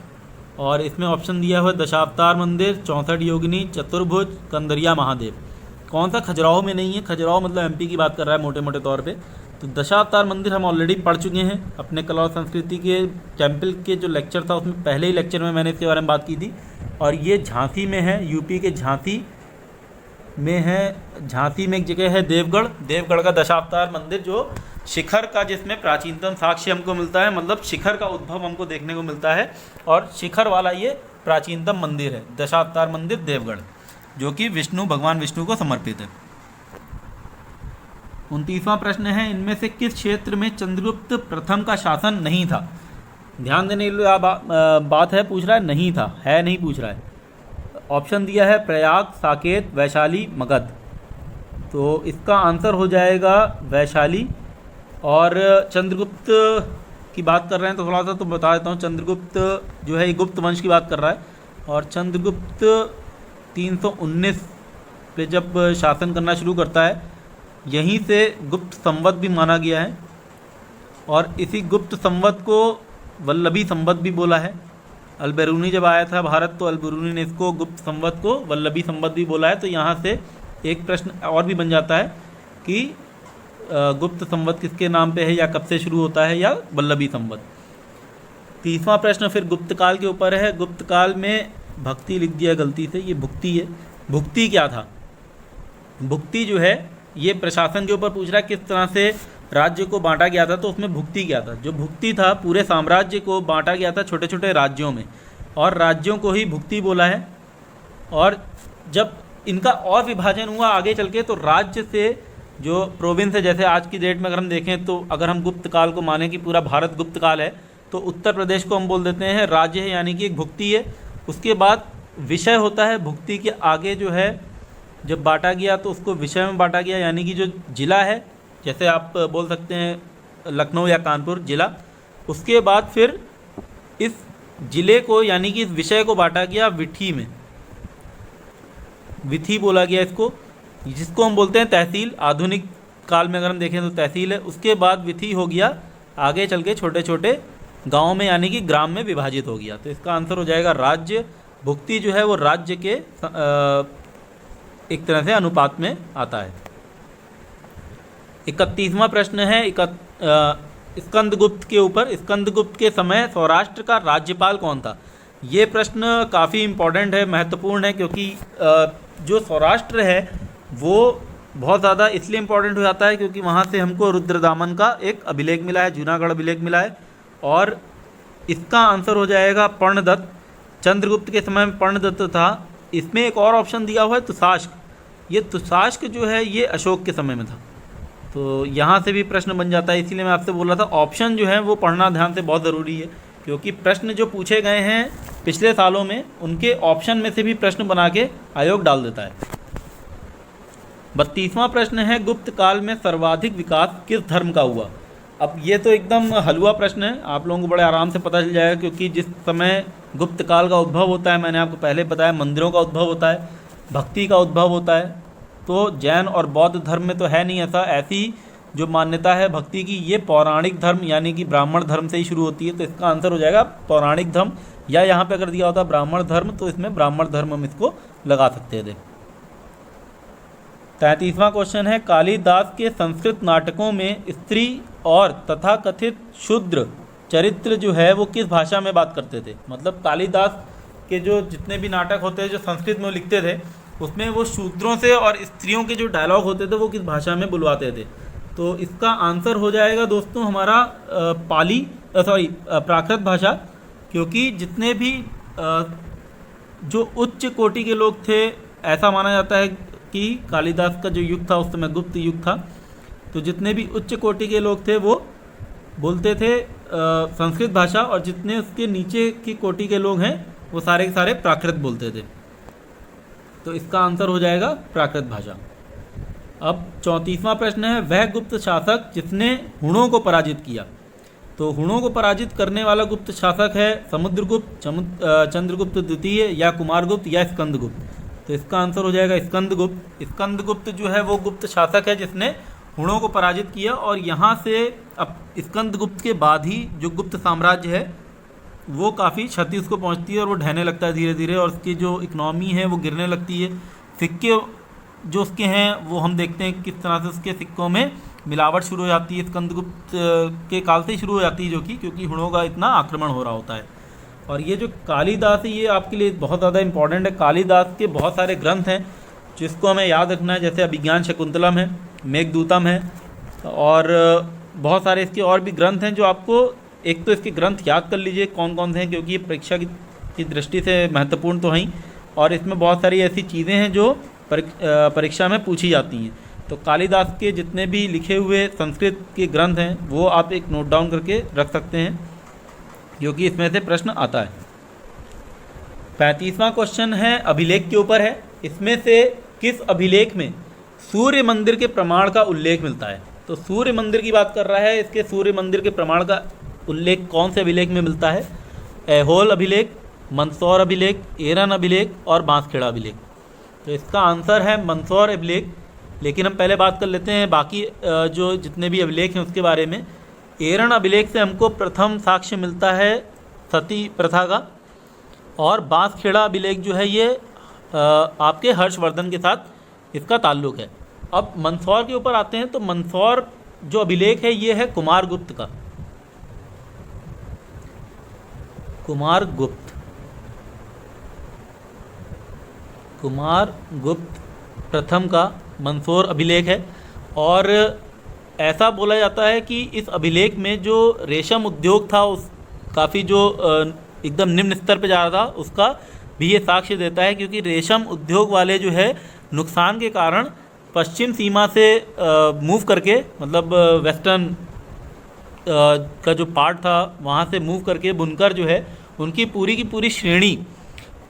और इसमें ऑप्शन दिया हुआ है दशावतार मंदिर, 64 योगिनी, चतुर्भुज, कंदरिया महादेव। कौन सा खजुराहो में नहीं है? खजुराहो मतलब एमपी की बात कर रहा है मोटे मोटे तौर पे। तो दशावतार मंदिर हम ऑलरेडी पढ़ चुके हैं अपने कला और संस्कृति के टेम्पल के जो लेक्चर था उसमें, पहले ही लेक्चर में मैंने इसके बारे में बात की थी। और ये झांसी में है, यूपी के झांसी में है। झांसी में एक जगह है देवगढ़, देवगढ़ का दशावतार मंदिर जो शिखर का, जिसमें प्राचीनतम साक्ष्य हमको मिलता है, मतलब शिखर का उद्भव हमको देखने को मिलता है, और शिखर वाला ये प्राचीनतम मंदिर है दशावतार मंदिर देवगढ़, जो कि भगवान विष्णु को समर्पित है। 29वां प्रश्न है, इनमें से किस क्षेत्र में चंद्रगुप्त प्रथम का शासन नहीं था? ध्यान देने के लिए बात है, पूछ रहा है नहीं था, है नहीं पूछ रहा है। ऑप्शन दिया है प्रयाग, साकेत, वैशाली, मगध। तो इसका आंसर हो जाएगा वैशाली। और चंद्रगुप्त की बात कर रहे हैं तो थोड़ा सा तो बता देता हूँ, चंद्रगुप्त जो है ये गुप्त वंश की बात कर रहा है, और चंद्रगुप्त 319 पे जब शासन करना शुरू करता है, यहीं से गुप्त संवत भी माना गया है, और इसी गुप्त संवत को वल्लभी संवत भी बोला है। अलबेरूनी जब आया था भारत तो अलबेरूनी ने इसको गुप्त संवत को वल्लभी संवत भी बोला है। तो यहाँ से एक प्रश्न और भी बन जाता है कि गुप्त संवत किसके नाम पे है, या कब से शुरू होता है, या वल्लभी संवत। 30वां प्रश्न फिर गुप्त काल के ऊपर है। गुप्त काल में भक्ति लिख दिया गलती से, ये भुक्ति है। भुक्ति क्या था? भुक्ति जो है ये प्रशासन के ऊपर पूछ रहा है, किस तरह से राज्य को बांटा गया था, तो उसमें भुक्ति क्या था? जो भुक्ति था, पूरे साम्राज्य को बांटा गया था छोटे छोटे राज्यों में, और राज्यों को ही भुक्ति बोला है। और जब इनका और विभाजन हुआ आगे चल के, तो राज्य से जो प्रोविंस है, जैसे आज की डेट में अगर हम देखें तो अगर हम गुप्त काल को माने कि पूरा भारत गुप्त काल है, तो उत्तर प्रदेश को हम बोल देते हैं राज्य है, यानी कि एक भुक्ति है। उसके बाद विषय होता है, भुक्ति के आगे जो है जब बांटा गया तो उसको विषय में बांटा गया, यानी कि जो जिला है, जैसे आप बोल सकते हैं लखनऊ या कानपुर जिला। उसके बाद फिर इस जिले को, यानी कि इस विषय को बांटा गया विथी में, विथी बोला गया इसको, जिसको हम बोलते हैं तहसील। आधुनिक काल में अगर हम देखें तो तहसील है। उसके बाद विथी हो गया, आगे चल के छोटे छोटे गाँव में, यानी कि ग्राम में विभाजित हो गया। तो इसका आंसर हो जाएगा राज्य। भुक्ति जो है वो राज्य के एक तरह से अनुपात में आता है। 31वां प्रश्न है स्कंदगुप्त के ऊपर। स्कंदगुप्त के समय सौराष्ट्र का राज्यपाल कौन था? ये प्रश्न काफ़ी इम्पोर्टेंट है, महत्वपूर्ण है, क्योंकि जो सौराष्ट्र है वो बहुत ज़्यादा इसलिए इम्पोर्टेंट हो जाता है क्योंकि वहाँ से हमको रुद्रदामन का एक अभिलेख मिला है, जूनागढ़ अभिलेख मिला है। और इसका आंसर हो जाएगा पर्णदत्त। चंद्रगुप्त के समय में पर्णदत्त था। इसमें एक और ऑप्शन दिया हुआ है तुषाश्क। ये तुषाश्क जो है ये अशोक के समय में था। तो यहाँ से भी प्रश्न बन जाता है, इसीलिए मैं आपसे बोल रहा था ऑप्शन जो है वो पढ़ना ध्यान से बहुत ज़रूरी है, क्योंकि प्रश्न जो पूछे गए हैं पिछले सालों में उनके ऑप्शन में से भी प्रश्न बना के आयोग डाल देता है। 32वां प्रश्न है गुप्त काल में सर्वाधिक विकास किस धर्म का हुआ? अब ये तो एकदम हलवा प्रश्न है, आप लोगों को बड़े आराम से पता चल जाएगा, क्योंकि जिस समय गुप्त काल का उद्भव होता है, मैंने आपको पहले बताया, मंदिरों का उद्भव होता है, भक्ति का उद्भव होता है। तो जैन और बौद्ध धर्म में तो है नहीं ऐसा, ऐसी जो मान्यता है भक्ति की ये पौराणिक धर्म यानी कि ब्राह्मण धर्म से ही शुरू होती है। तो इसका आंसर हो जाएगा पौराणिक धर्म, या यहाँ पे अगर दिया होता ब्राह्मण धर्म तो इसमें ब्राह्मण धर्म हम इसको लगा सकते थे। 33वां क्वेश्चन है कालिदास के संस्कृत नाटकों में स्त्री और तथाकथित शूद्र चरित्र जो है वो किस भाषा में बात करते थे। मतलब कालिदास के जो जितने भी नाटक होते हैं जो संस्कृत में वो लिखते थे, उसमें वो शूद्रों से और स्त्रियों के जो डायलॉग होते थे वो किस भाषा में बुलवाते थे। तो इसका आंसर हो जाएगा दोस्तों हमारा प्राकृत भाषा, क्योंकि जितने भी जो उच्च कोटि के लोग थे, ऐसा माना जाता है कि कालिदास का जो युग था उस समय गुप्त युग था, तो जितने भी उच्च कोटि के लोग थे वो बोलते थे संस्कृत भाषा, और जितने उसके नीचे की कोटि के लोग हैं वो सारे के सारे प्राकृत बोलते थे। तो इसका आंसर हो जाएगा प्राकृत भाषा। अब 34वां प्रश्न है, वह गुप्त शासक जिसने हुणों को पराजित किया। तो हुणों को पराजित करने वाला गुप्त शासक है समुद्रगुप्त, चंद्रगुप्त द्वितीय, या कुमारगुप्त, या स्कंदगुप्त। तो इसका आंसर हो जाएगा स्कंदगुप्त। स्कंदगुप्त जो है वो गुप्त शासक है जिसने हुणों को पराजित किया, और यहाँ से अब स्कंदगुप्त के बाद ही जो गुप्त साम्राज्य है वो काफ़ी क्षति उसको पहुँचती है और वो ढहने लगता है धीरे धीरे, और उसकी जो इकनॉमी है वो गिरने लगती है। सिक्के जो उसके हैं वो हम देखते हैं किस तरह से उसके सिक्कों में मिलावट शुरू हो जाती है, स्कंदगुप्त के काल से ही शुरू हो जाती है, जो कि क्योंकि हुणों का इतना आक्रमण हो रहा होता है। और ये जो कालिदास है ये आपके लिए बहुत ज़्यादा इंपॉर्टेंट है। कालिदास के बहुत सारे ग्रंथ हैं जिसको हमें याद रखना है, जैसे अभिज्ञान शकुंतलम है, मेघदूतम है, और बहुत सारे इसके और भी ग्रंथ हैं जो आपको एक तो इसके ग्रंथ याद कर लीजिए कौन कौन से हैं, क्योंकि ये परीक्षा की दृष्टि से महत्वपूर्ण तो हैं, और इसमें बहुत सारी ऐसी चीज़ें हैं जो परीक्षा में पूछी जाती हैं। तो कालिदास के जितने भी लिखे हुए संस्कृत के ग्रंथ हैं वो आप एक नोट डाउन करके रख सकते हैं, क्योंकि इसमें से प्रश्न आता है। 35वां क्वेश्चन है अभिलेख के ऊपर है। इसमें से किस अभिलेख में सूर्य मंदिर के प्रमाण का उल्लेख मिलता है। तो सूर्य मंदिर की बात कर रहा है, इसके सूर्य मंदिर के प्रमाण का उल्लेख कौन से अभिलेख में मिलता है। ऐहोल अभिलेख, मंदसौर अभिलेख, एरन अभिलेख और बांसखेड़ा अभिलेख। तो इसका आंसर है मंदसौर अभिलेख। लेकिन हम पहले बात कर लेते हैं बाकी जो जितने भी अभिलेख हैं उसके बारे में। एरन अभिलेख से हमको प्रथम साक्ष्य मिलता है सती प्रथा का, और बांसखेड़ा अभिलेख जो है ये आपके हर्षवर्धन के साथ इसका ताल्लुक है। अब मंदसौर के ऊपर आते हैं, तो मंदसौर जो अभिलेख है ये है कुमारगुप्त का। कुमारगुप्त प्रथम का मंदसौर अभिलेख है, और ऐसा बोला जाता है कि इस अभिलेख में जो रेशम उद्योग था उस काफ़ी जो एकदम निम्न स्तर पर जा रहा था उसका भी ये साक्ष्य देता है, क्योंकि रेशम उद्योग वाले जो है नुकसान के कारण पश्चिम सीमा से मूव करके, मतलब वेस्टर्न का जो पार्ट था वहाँ से मूव करके बुनकर जो है उनकी पूरी की पूरी श्रेणी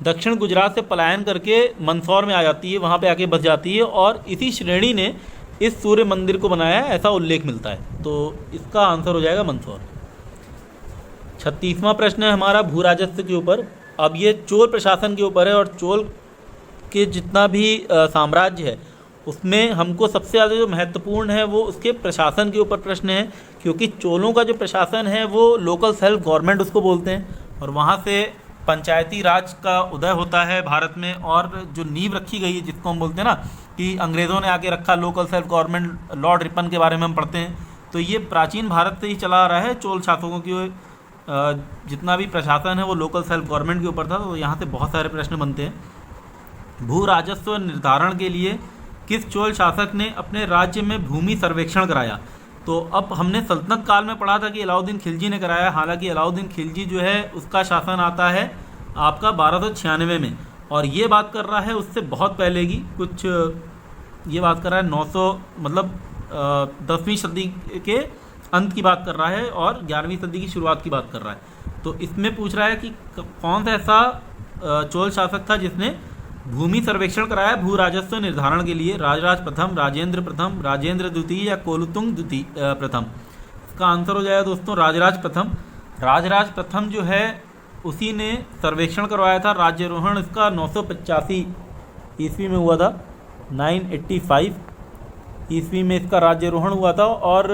दक्षिण गुजरात से पलायन करके मंदसौर में आ जाती है, वहाँ पे आके बस जाती है, और इसी श्रेणी ने इस सूर्य मंदिर को बनाया है, ऐसा उल्लेख मिलता है। तो इसका आंसर हो जाएगा मंदसौर। 36वां प्रश्न है हमारा भूराजस्व के ऊपर। अब ये चोल प्रशासन के ऊपर है, और चोल के जितना भी साम्राज्य है उसमें हमको सबसे ज़्यादा जो महत्वपूर्ण है वो उसके प्रशासन के ऊपर प्रश्न है, क्योंकि चोलों का जो प्रशासन है वो लोकल सेल्फ गवर्नमेंट उसको बोलते हैं, और वहाँ से पंचायती राज का उदय होता है भारत में। और जो नींव रखी गई है जिसको हम बोलते हैं ना कि अंग्रेज़ों ने आके रखा local self government, Lord Ripon के बारे में हम पढ़ते हैं, तो ये प्राचीन भारत से ही चला आ रहा है। चोल शासकों की जितना भी प्रशासन है वो लोकल सेल्फ गवर्नमेंट के ऊपर था। तो यहाँ से बहुत सारे प्रश्न बनते हैं। भू राजस्व निर्धारण के लिए किस चोल शासक ने अपने राज्य में भूमि सर्वेक्षण कराया। तो अब हमने सल्तनत काल में पढ़ा था कि अलाउद्दीन खिलजी ने कराया, हालांकि अलाउद्दीन खिलजी जो है उसका शासन आता है आपका 1296 में, और ये बात कर रहा है उससे बहुत पहले की कुछ, ये बात कर रहा है 900 मतलब 10वीं सदी के अंत की बात कर रहा है और 11वीं सदी की शुरुआत की बात कर रहा है। तो इसमें पूछ रहा है कि कौन सा ऐसा चोल शासक था जिसने भूमि सर्वेक्षण कराया भू राजस्व निर्धारण के लिए। राजराज प्रथम, राजेंद्र प्रथम, राजेंद्र द्वितीय या कोलुतुंग द्वितीय प्रथम। इसका आंसर हो जाएगा दोस्तों राजराज प्रथम। राजराज प्रथम जो है उसी ने सर्वेक्षण करवाया था। राज्यारोहण इसका 985 ईस्वी में हुआ था, 985 ईस्वी में इसका राज्यारोहण हुआ था, और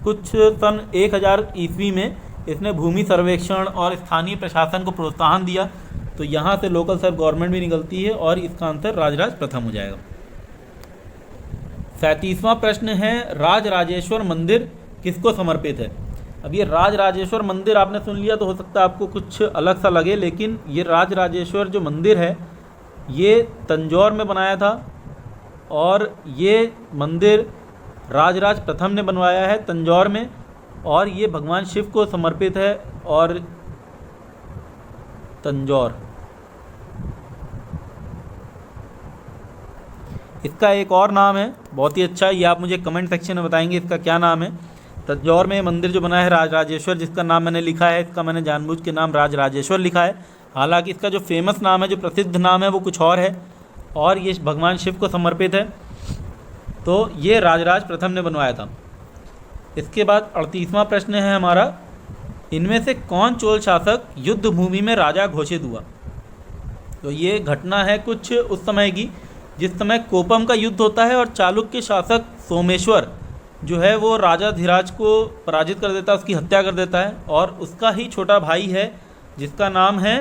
कुछ सन 1000 ईस्वी में इसने भूमि सर्वेक्षण और स्थानीय प्रशासन को प्रोत्साहन दिया। तो यहाँ से लोकल सेल्फ गवर्नमेंट भी निकलती है, और इसका आंसर राजराज प्रथम हो जाएगा। 37वां प्रश्न है राजराजेश्वर मंदिर किसको समर्पित है। अब ये राजराजेश्वर मंदिर आपने सुन लिया तो हो सकता है आपको कुछ अलग सा लगे, लेकिन ये राजराजेश्वर जो मंदिर है ये तंजौर में बनाया था और ये मंदिर राजराज प्रथम ने बनवाया है तंजौर में, और ये भगवान शिव को समर्पित है। और तंजौर, इसका एक और नाम है बहुत ही अच्छा, ये आप मुझे कमेंट सेक्शन में बताएंगे इसका क्या नाम है। तंजौर में मंदिर जो बना है राजराजेश्वर, जिसका नाम मैंने लिखा है, इसका मैंने जानबूझ के नाम राजराजेश्वर लिखा है, हालांकि इसका जो फेमस नाम है, जो प्रसिद्ध नाम है वो कुछ और है, और ये भगवान शिव को समर्पित है। तो ये राजराज प्रथम ने बनवाया था। इसके बाद 38वां प्रश्न है हमारा, इनमें से कौन चोल शासक युद्ध भूमि में राजा घोषित हुआ? तो ये घटना है कुछ उस समय की जिस समय कोपम का युद्ध होता है और चालुक्य शासक सोमेश्वर जो है वो राजा धीराज को पराजित कर देता है, उसकी हत्या कर देता है, और उसका ही छोटा भाई है जिसका नाम है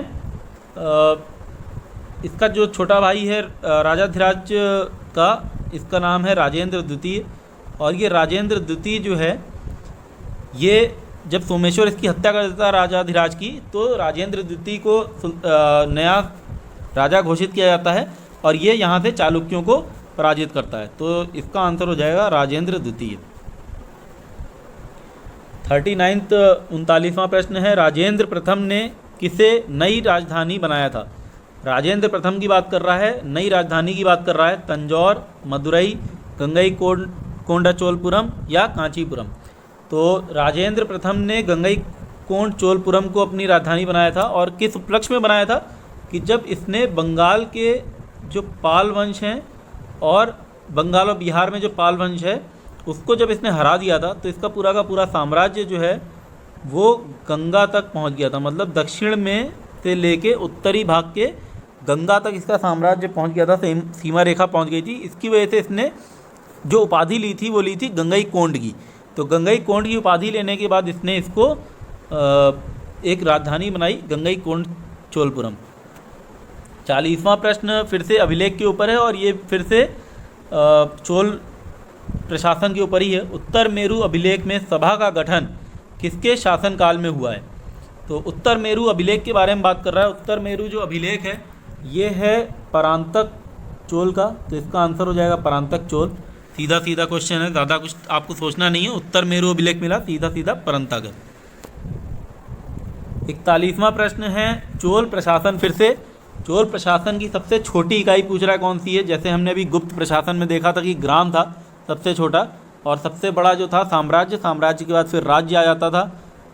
इसका जो छोटा भाई है राजा धीराज का, इसका नाम है राजेंद्र द्वितीय। और ये राजेंद्र द्वितीय जो है, ये जब सोमेश्वर इसकी हत्या कर देता है राजा धीराज की, तो राजेंद्र द्वितीय को नया राजा घोषित किया जाता है और ये यहाँ से चालुक्यों को पराजित करता है। तो इसका आंसर हो जाएगा राजेंद्र द्वितीय। 39वां प्रश्न है, राजेंद्र प्रथम ने किसे नई राजधानी बनाया था? राजेंद्र प्रथम की बात कर रहा है, नई राजधानी की बात कर रहा है, तंजौर, मदुरई, गंगईकोंडाचोलपुरम या कांचीपुरम? तो राजेंद्र प्रथम ने गंगईकोंडचोलपुरम को अपनी राजधानी बनाया था, और किस उपलक्ष्य में बनाया था कि जब इसने बंगाल के जो पाल वंश हैं और बंगाल और बिहार में जो पाल वंश है उसको जब इसने हरा दिया था, तो इसका पूरा का पूरा साम्राज्य जो है वो गंगा तक पहुंच गया था। मतलब दक्षिण में से लेके उत्तरी भाग के गंगा तक इसका साम्राज्य पहुंच गया था, सीमा रेखा पहुंच गई थी। इसकी वजह से इसने जो उपाधि ली थी वो ली थी गंगईकोंड की। तो गंगईकोंड की उपाधि लेने के बाद इसने इसको एक राजधानी बनाई, गंगईकोंडचोलपुरम। 40वां प्रश्न फिर से अभिलेख के ऊपर है और ये फिर से चोल प्रशासन के ऊपर ही है। उत्तर मेरु अभिलेख में सभा का गठन किसके शासनकाल में हुआ है? तो उत्तर मेरु अभिलेख के बारे में बात कर रहा है। उत्तर मेरु जो अभिलेख है ये है परांतक चोल का, तो इसका आंसर हो जाएगा परांतक चोल। सीधा सीधा क्वेश्चन है, ज़्यादा कुछ आपको सोचना नहीं है। उत्तर मेरु अभिलेख मिला, सीधा सीधा परांतक है। 41वां प्रश्न है चोल प्रशासन, फिर से चोल प्रशासन की सबसे छोटी इकाई पूछ रहा है कौन सी है? जैसे हमने अभी गुप्त प्रशासन में देखा था कि ग्राम था सबसे छोटा, और सबसे बड़ा जो था साम्राज्य, साम्राज्य के बाद फिर राज्य आ जाता था,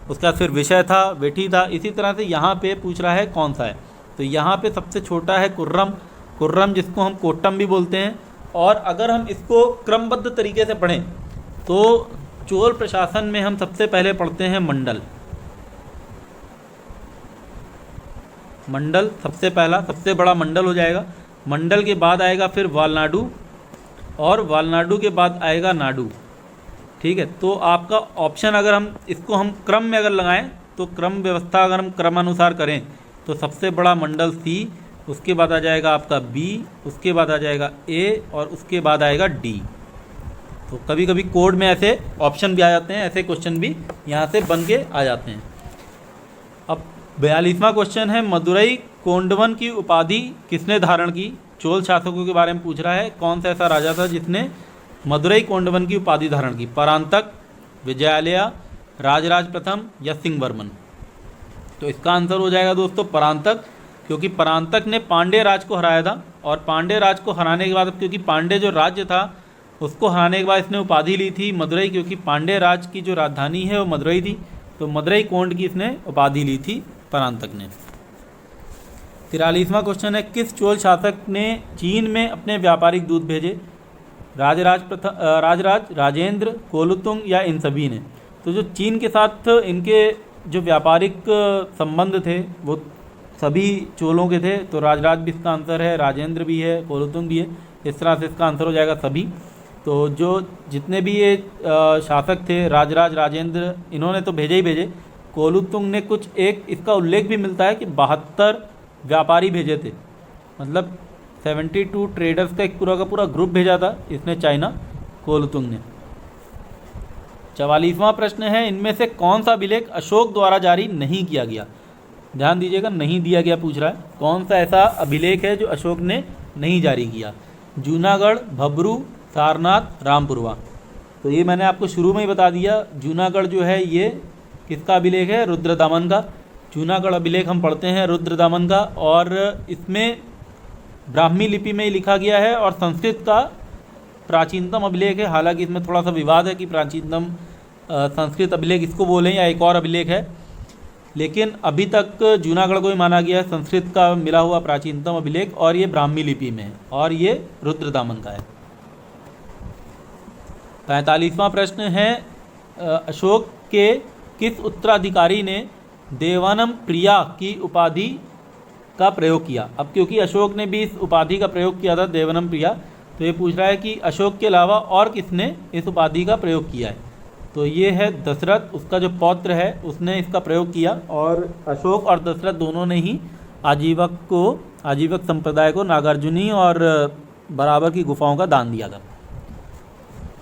उसके बाद फिर विषय था, वेठी था। इसी तरह से यहाँ पे पूछ रहा है कौन सा है, तो यहाँ पे सबसे छोटा है कुर्रम, कुर्रम जिसको हम कोट्टम भी बोलते हैं। और अगर हम इसको क्रमबद्ध तरीके से पढ़ें तो चोल प्रशासन में हम सबसे पहले पढ़ते हैं मंडल। मंडल सबसे पहला, सबसे बड़ा मंडल हो जाएगा। मंडल के बाद आएगा फिर वालनाडु, और वालनाडु के बाद आएगा नाडु। ठीक है, तो आपका ऑप्शन अगर हम इसको हम क्रम में अगर लगाएं तो क्रम व्यवस्था अगर हम क्रमानुसार करें तो सबसे बड़ा मंडल सी, उसके बाद आ जाएगा आपका बी, उसके बाद आ जाएगा ए, और उसके बाद आएगा डी। तो कभी कभी कोड में ऐसे ऑप्शन भी आ जाते हैं, ऐसे क्वेश्चन भी यहाँ से बन के आ जाते हैं। अब 42वां क्वेश्चन है मदुरई कोंडवन की उपाधि किसने धारण की? चोल शासकों के बारे में पूछ रहा है, कौन सा ऐसा राजा था जिसने मदुरई कोंडवन की उपाधि धारण की? परांतक, विजयालया, राजराज प्रथम या सिंहवर्मन? तो इसका आंसर हो जाएगा दोस्तों परांतक, क्योंकि परांतक ने पांड्य राज को हराया था, और पांड्य राज को हराने के बाद, क्योंकि पांड्य जो राज्य था उसको हराने के बाद इसने उपाधि ली थी मदुरई, क्योंकि पांड्य राज की जो राजधानी है वो मदुरई थी, तो मदुरई कोंड की इसने उपाधि ली थी परांतक ने। 43वां क्वेश्चन है किस चोल शासक ने चीन में अपने व्यापारिक दूत भेजे? राजराज, राजेंद्र, कोलुतुंग या इन सभी ने? तो जो चीन के साथ इनके जो व्यापारिक संबंध थे वो सभी चोलों के थे, तो राजराज भी इसका आंसर है, राजेंद्र भी है, कोलुतुंग भी है। इस तरह से इसका आंसर हो जाएगा सभी। तो जो जितने भी ये शासक थे, राजराज, राजेंद्र, इन्होंने तो भेजे ही भेजे। कोलुतुंग ने कुछ एक इसका उल्लेख भी मिलता है कि 72 व्यापारी भेजे थे, मतलब 72 ट्रेडर्स का एक पूरा का पूरा ग्रुप भेजा था इसने चाइना, कोलुतुंग ने। 44वां प्रश्न है, इनमें से कौन सा अभिलेख अशोक द्वारा जारी नहीं किया गया? ध्यान दीजिएगा, नहीं दिया गया पूछ रहा है। कौन सा ऐसा अभिलेख है जो अशोक ने नहीं जारी किया? जूनागढ़, भबरू, सारनाथ, रामपुरवा। तो ये मैंने आपको शुरू में ही बता दिया। जूनागढ़ जो है ये किसका अभिलेख है? रुद्रदामन का। जूनागढ़ अभिलेख हम पढ़ते हैं रुद्रदामन का, और इसमें ब्राह्मी लिपि में ही लिखा गया है और संस्कृत का प्राचीनतम अभिलेख है। हालांकि इसमें थोड़ा सा विवाद है कि प्राचीनतम संस्कृत अभिलेख इसको बोलें या एक और अभिलेख है, लेकिन अभी तक जूनागढ़ को ही माना गया है संस्कृत का मिला हुआ प्राचीनतम अभिलेख, और ये ब्राह्मी लिपि में है और ये रुद्रदामन का है। 45वां प्रश्न है, अशोक के किस उत्तराधिकारी ने देवानम प्रिया की उपाधि का प्रयोग किया? अब क्योंकि अशोक ने भी इस उपाधि का प्रयोग किया था, देवानम प्रिया, तो ये पूछ रहा है कि अशोक के अलावा और किसने इस उपाधि का प्रयोग किया है? तो ये है दशरथ, उसका जो पौत्र है उसने इसका प्रयोग किया, और अशोक और दशरथ दोनों ने ही आजीवक संप्रदाय को नागार्जुनी और बराबर की गुफाओं का दान दिया था।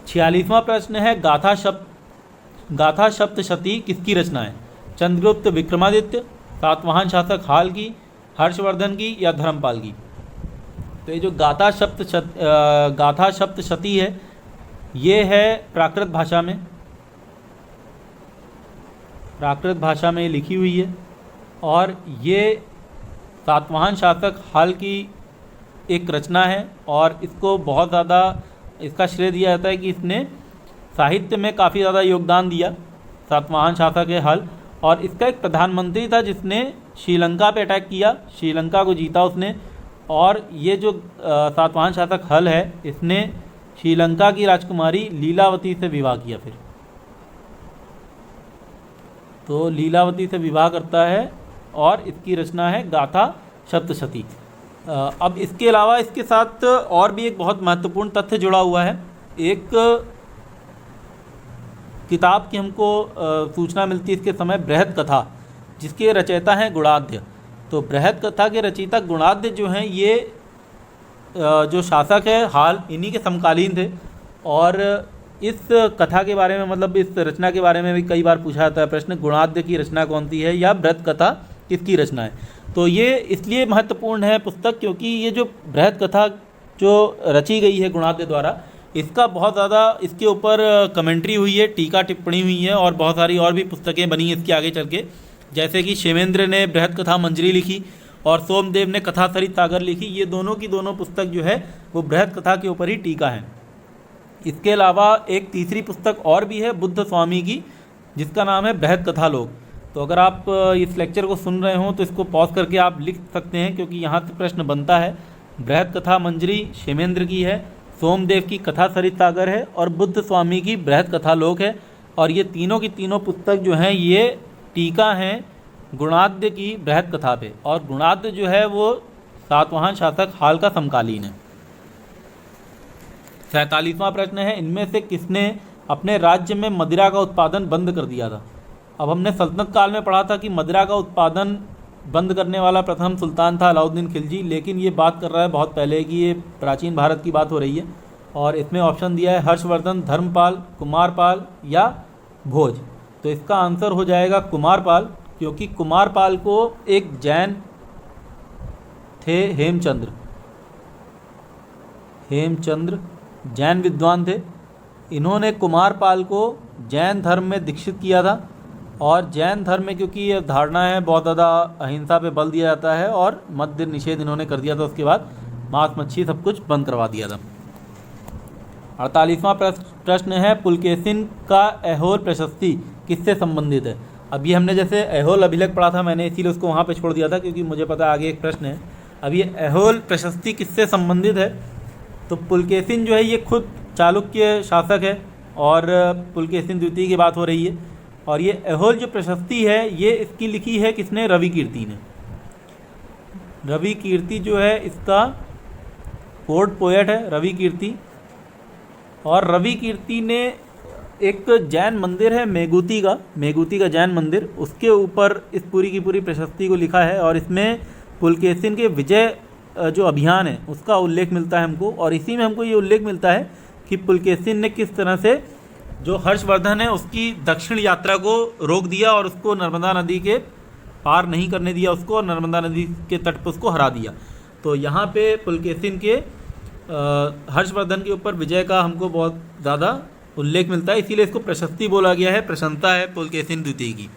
46वां प्रश्न है, गाथा सप्तशती किसकी रचना है? चंद्रगुप्त विक्रमादित्य, सातवाहन शासक हाल की, हर्षवर्धन की या धर्मपाल की? तो ये जो गाथा सप्तशती है ये है प्राकृत भाषा में लिखी हुई है, और ये सातवाहन शासक हाल की एक रचना है, और इसको बहुत ज़्यादा इसका श्रेय दिया जाता है कि इसने साहित्य में काफ़ी ज़्यादा योगदान दिया, सातवाहन शासक है हल। और इसका एक प्रधानमंत्री था जिसने श्रीलंका पे अटैक किया, श्रीलंका को जीता उसने, और ये जो सातवाहन शासक हल है इसने श्रीलंका की राजकुमारी लीलावती से विवाह किया। फिर तो लीलावती से विवाह करता है, और इसकी रचना है गाथा सप्तशती। अब इसके अलावा इसके साथ और भी एक बहुत महत्वपूर्ण तथ्य जुड़ा हुआ है। एक किताब की हमको सूचना मिलती है इसके समय, बृहद कथा, जिसके रचयिता हैं गुणाद्य। तो बृहद कथा के रचयिता गुणाद्य जो हैं ये जो शासक है हाल, इन्हीं के समकालीन थे, और इस कथा के बारे में, मतलब इस रचना के बारे में भी कई बार पूछा जाता है प्रश्न, गुणाद्य की रचना कौन सी है या बृहद कथा किसकी रचना है? तो ये इसलिए महत्वपूर्ण है पुस्तक क्योंकि ये जो बृहद कथा जो रची गई है गुणाद्य द्वारा, इसका बहुत ज़्यादा इसके ऊपर कमेंट्री हुई है, टीका टिप्पणी हुई है, और बहुत सारी और भी पुस्तकें बनी इसके आगे चल के, जैसे कि क्षेमेंद्र ने बृहद कथा मंजरी लिखी और सोमदेव ने कथा सरित सागर लिखी। ये दोनों की दोनों पुस्तक जो है वो बृहद कथा के ऊपर ही टीका है। इसके अलावा एक तीसरी पुस्तक और भी है बुद्ध स्वामी की, जिसका नाम है बृहद कथा लोक। तो अगर आप इस लेक्चर को सुन रहे हो तो इसको पॉज करके आप लिख सकते हैं, क्योंकि यहाँ से प्रश्न बनता है। बृहद कथा मंजरी क्षेमेंद्र की है, सोमदेव की कथा सरित सागर है, और बुद्ध स्वामी की बृहद कथा लोक है। और ये तीनों की तीनों पुस्तक जो हैं ये टीका हैं गुणाद्य की बृहद कथा पे, और गुणाद्य जो है वो सातवाहन शासक हाल का समकालीन है। 47वां प्रश्न है, इनमें से किसने अपने राज्य में मदिरा का उत्पादन बंद कर दिया था? अब हमने सल्तनत काल में पढ़ा था कि मदिरा का उत्पादन बंद करने वाला प्रथम सुल्तान था अलाउद्दीन खिलजी, लेकिन ये बात कर रहा है बहुत पहले की, ये प्राचीन भारत की बात हो रही है। और इसमें ऑप्शन दिया है हर्षवर्धन, धर्मपाल, कुमारपाल या भोज। तो इसका आंसर हो जाएगा कुमारपाल, क्योंकि कुमारपाल को एक जैन थे हेमचंद्र जैन विद्वान थे। इन्होंने कुमारपाल को जैन धर्म में दीक्षित किया था, और जैन धर्म में क्योंकि ये धारणा है बहुत ज़्यादा अहिंसा पे बल दिया जाता है, और मद्य निषेध इन्होंने कर दिया था। उसके बाद मांस मच्छी सब कुछ बंद करवा दिया था। 48वां प्रश्न है, पुलकेशिन का ऐहोल प्रशस्ति किससे संबंधित है? अब ये हमने जैसे ऐहोल अभिलेख पढ़ा था, मैंने इसीलिए उसको वहाँ पे छोड़ दिया था क्योंकि मुझे पता आगे एक प्रश्न है। अब ये ऐहोल प्रशस्ति किससे संबंधित है? तो पुलकेशिन जो है ये खुद चालुक्य शासक है, और पुलकेशिन द्वितीय की बात हो रही है। और ये ऐहोल जो प्रशस्ति है ये इसकी लिखी है किसने? रवि कीर्ति ने। रवि कीर्ति जो है इसका कोर्ट पोएट है रवि कीर्ति। और रवि कीर्ति ने एक जैन मंदिर है मेगुती का जैन मंदिर, उसके ऊपर इस पूरी की पूरी प्रशस्ति को लिखा है। और इसमें पुलकेशिन के विजय जो अभियान है उसका उल्लेख मिलता है हमको, और इसी में हमको ये उल्लेख मिलता है कि पुलकेशिन ने किस तरह से जो हर्षवर्धन है उसकी दक्षिण यात्रा को रोक दिया और उसको नर्मदा नदी के पार नहीं करने दिया उसको, और नर्मदा नदी के तट पर उसको हरा दिया। तो यहाँ पे पुलकेशिन के हर्षवर्धन के ऊपर विजय का हमको बहुत ज़्यादा उल्लेख मिलता है, इसीलिए इसको प्रशस्ति बोला गया है, प्रशंसा है पुलकेशिन द्वितीय की।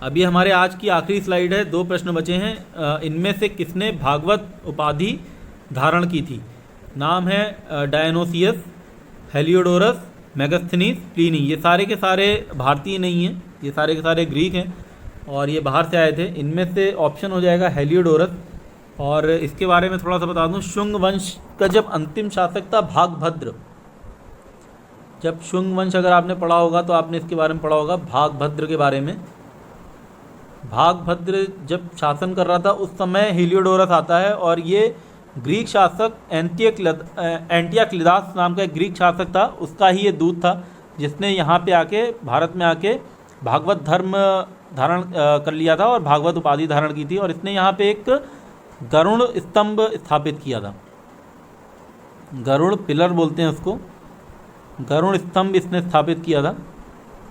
अभी हमारे आज की आखिरी स्लाइड है, 2 प्रश्न बचे हैं। इनमें से किसने भागवत उपाधि धारण की थी? नाम है डायनोसियस, हेलियोडोरस, मेगास्थनीस, प्लिनी। ये सारे के सारे भारतीय नहीं हैं, ये सारे के सारे ग्रीक हैं और ये बाहर से आए थे। इनमें से ऑप्शन हो जाएगा हेलियोडोरस। और इसके बारे में थोड़ा सा बता दूं, शुंग वंश का जब अंतिम शासक था भागभद्र, जब शुंग वंश अगर आपने पढ़ा होगा तो आपने इसके बारे में पढ़ा होगा, भागभद्र के बारे में। भागभद्र जब शासन कर रहा था उस समय हेलियोडोरस आता है, और ये ग्रीक शासक एंटियाक्लिदास नाम का एक ग्रीक शासक था, उसका ही ये दूत था जिसने यहाँ पे आके भारत में आके भागवत धर्म धारण कर लिया था और भागवत उपाधि धारण की थी। और इसने यहाँ पे एक गरुड़ स्तंभ स्थापित किया था, गरुड़ पिलर बोलते हैं उसको, गरुड़ स्तंभ इसने स्थापित किया था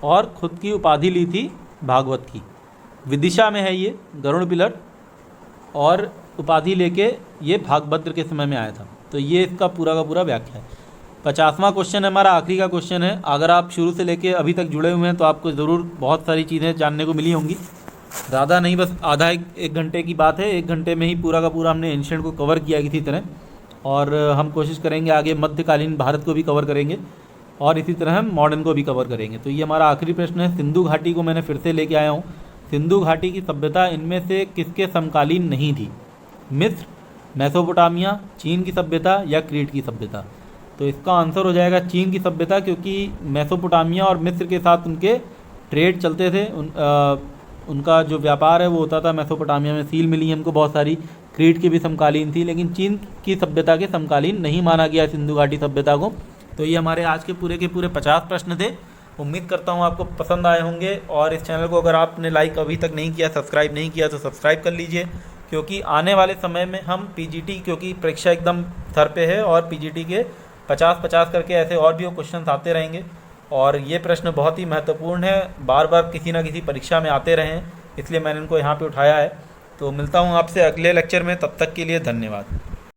और खुद की उपाधि ली थी भागवत की। विदिशा में है ये गरुड़ पिलर, और उपाधि लेके ये भागभद्र के समय में आया था। तो ये इसका पूरा का पूरा व्याख्या है। 50वां क्वेश्चन हमारा आखिरी का क्वेश्चन है। अगर आप शुरू से लेके अभी तक जुड़े हुए हैं तो आपको ज़रूर बहुत सारी चीज़ें जानने को मिली होंगी। ज़्यादा नहीं, बस आधा एक घंटे की बात है। 1 घंटे में ही पूरा का पूरा हमने एंशिएंट को कवर किया किसी तरह, और हम कोशिश करेंगे आगे मध्यकालीन भारत को भी कवर करेंगे और इसी तरह हम मॉडर्न को भी कवर करेंगे। तो ये हमारा आखिरी प्रश्न है। सिंधु घाटी को मैंने फिर से लेके आया हूँ। सिंधु घाटी की सभ्यता इनमें से किसके समकालीन नहीं थी? मिस्र, मेसोपोटामिया, चीन की सभ्यता या क्रीट की सभ्यता? तो इसका आंसर हो जाएगा चीन की सभ्यता, क्योंकि मेसोपोटामिया और मिस्र के साथ उनके ट्रेड चलते थे। उनका जो व्यापार है वो होता था। मेसोपोटामिया में सील मिली हमको बहुत सारी, क्रीट की भी समकालीन थी, लेकिन चीन की सभ्यता के समकालीन नहीं माना गया सिंधु घाटी सभ्यता को। तो ये हमारे आज के पूरे 50 प्रश्न थे। उम्मीद करता हूँ आपको पसंद आए होंगे, और इस चैनल को अगर आपने लाइक अभी तक नहीं किया, सब्सक्राइब नहीं किया तो सब्सक्राइब कर लीजिए, क्योंकि आने वाले समय में हम पीजीटी, क्योंकि परीक्षा एकदम सर पे है और पीजीटी के 50-50 करके ऐसे और भी क्वेश्चन आते रहेंगे, और ये प्रश्न बहुत ही महत्वपूर्ण है, बार बार किसी ना किसी परीक्षा में आते रहे हैं, इसलिए मैंने इनको यहाँ पे उठाया है। तो मिलता हूँ आपसे अगले लेक्चर में, तब तक के लिए धन्यवाद।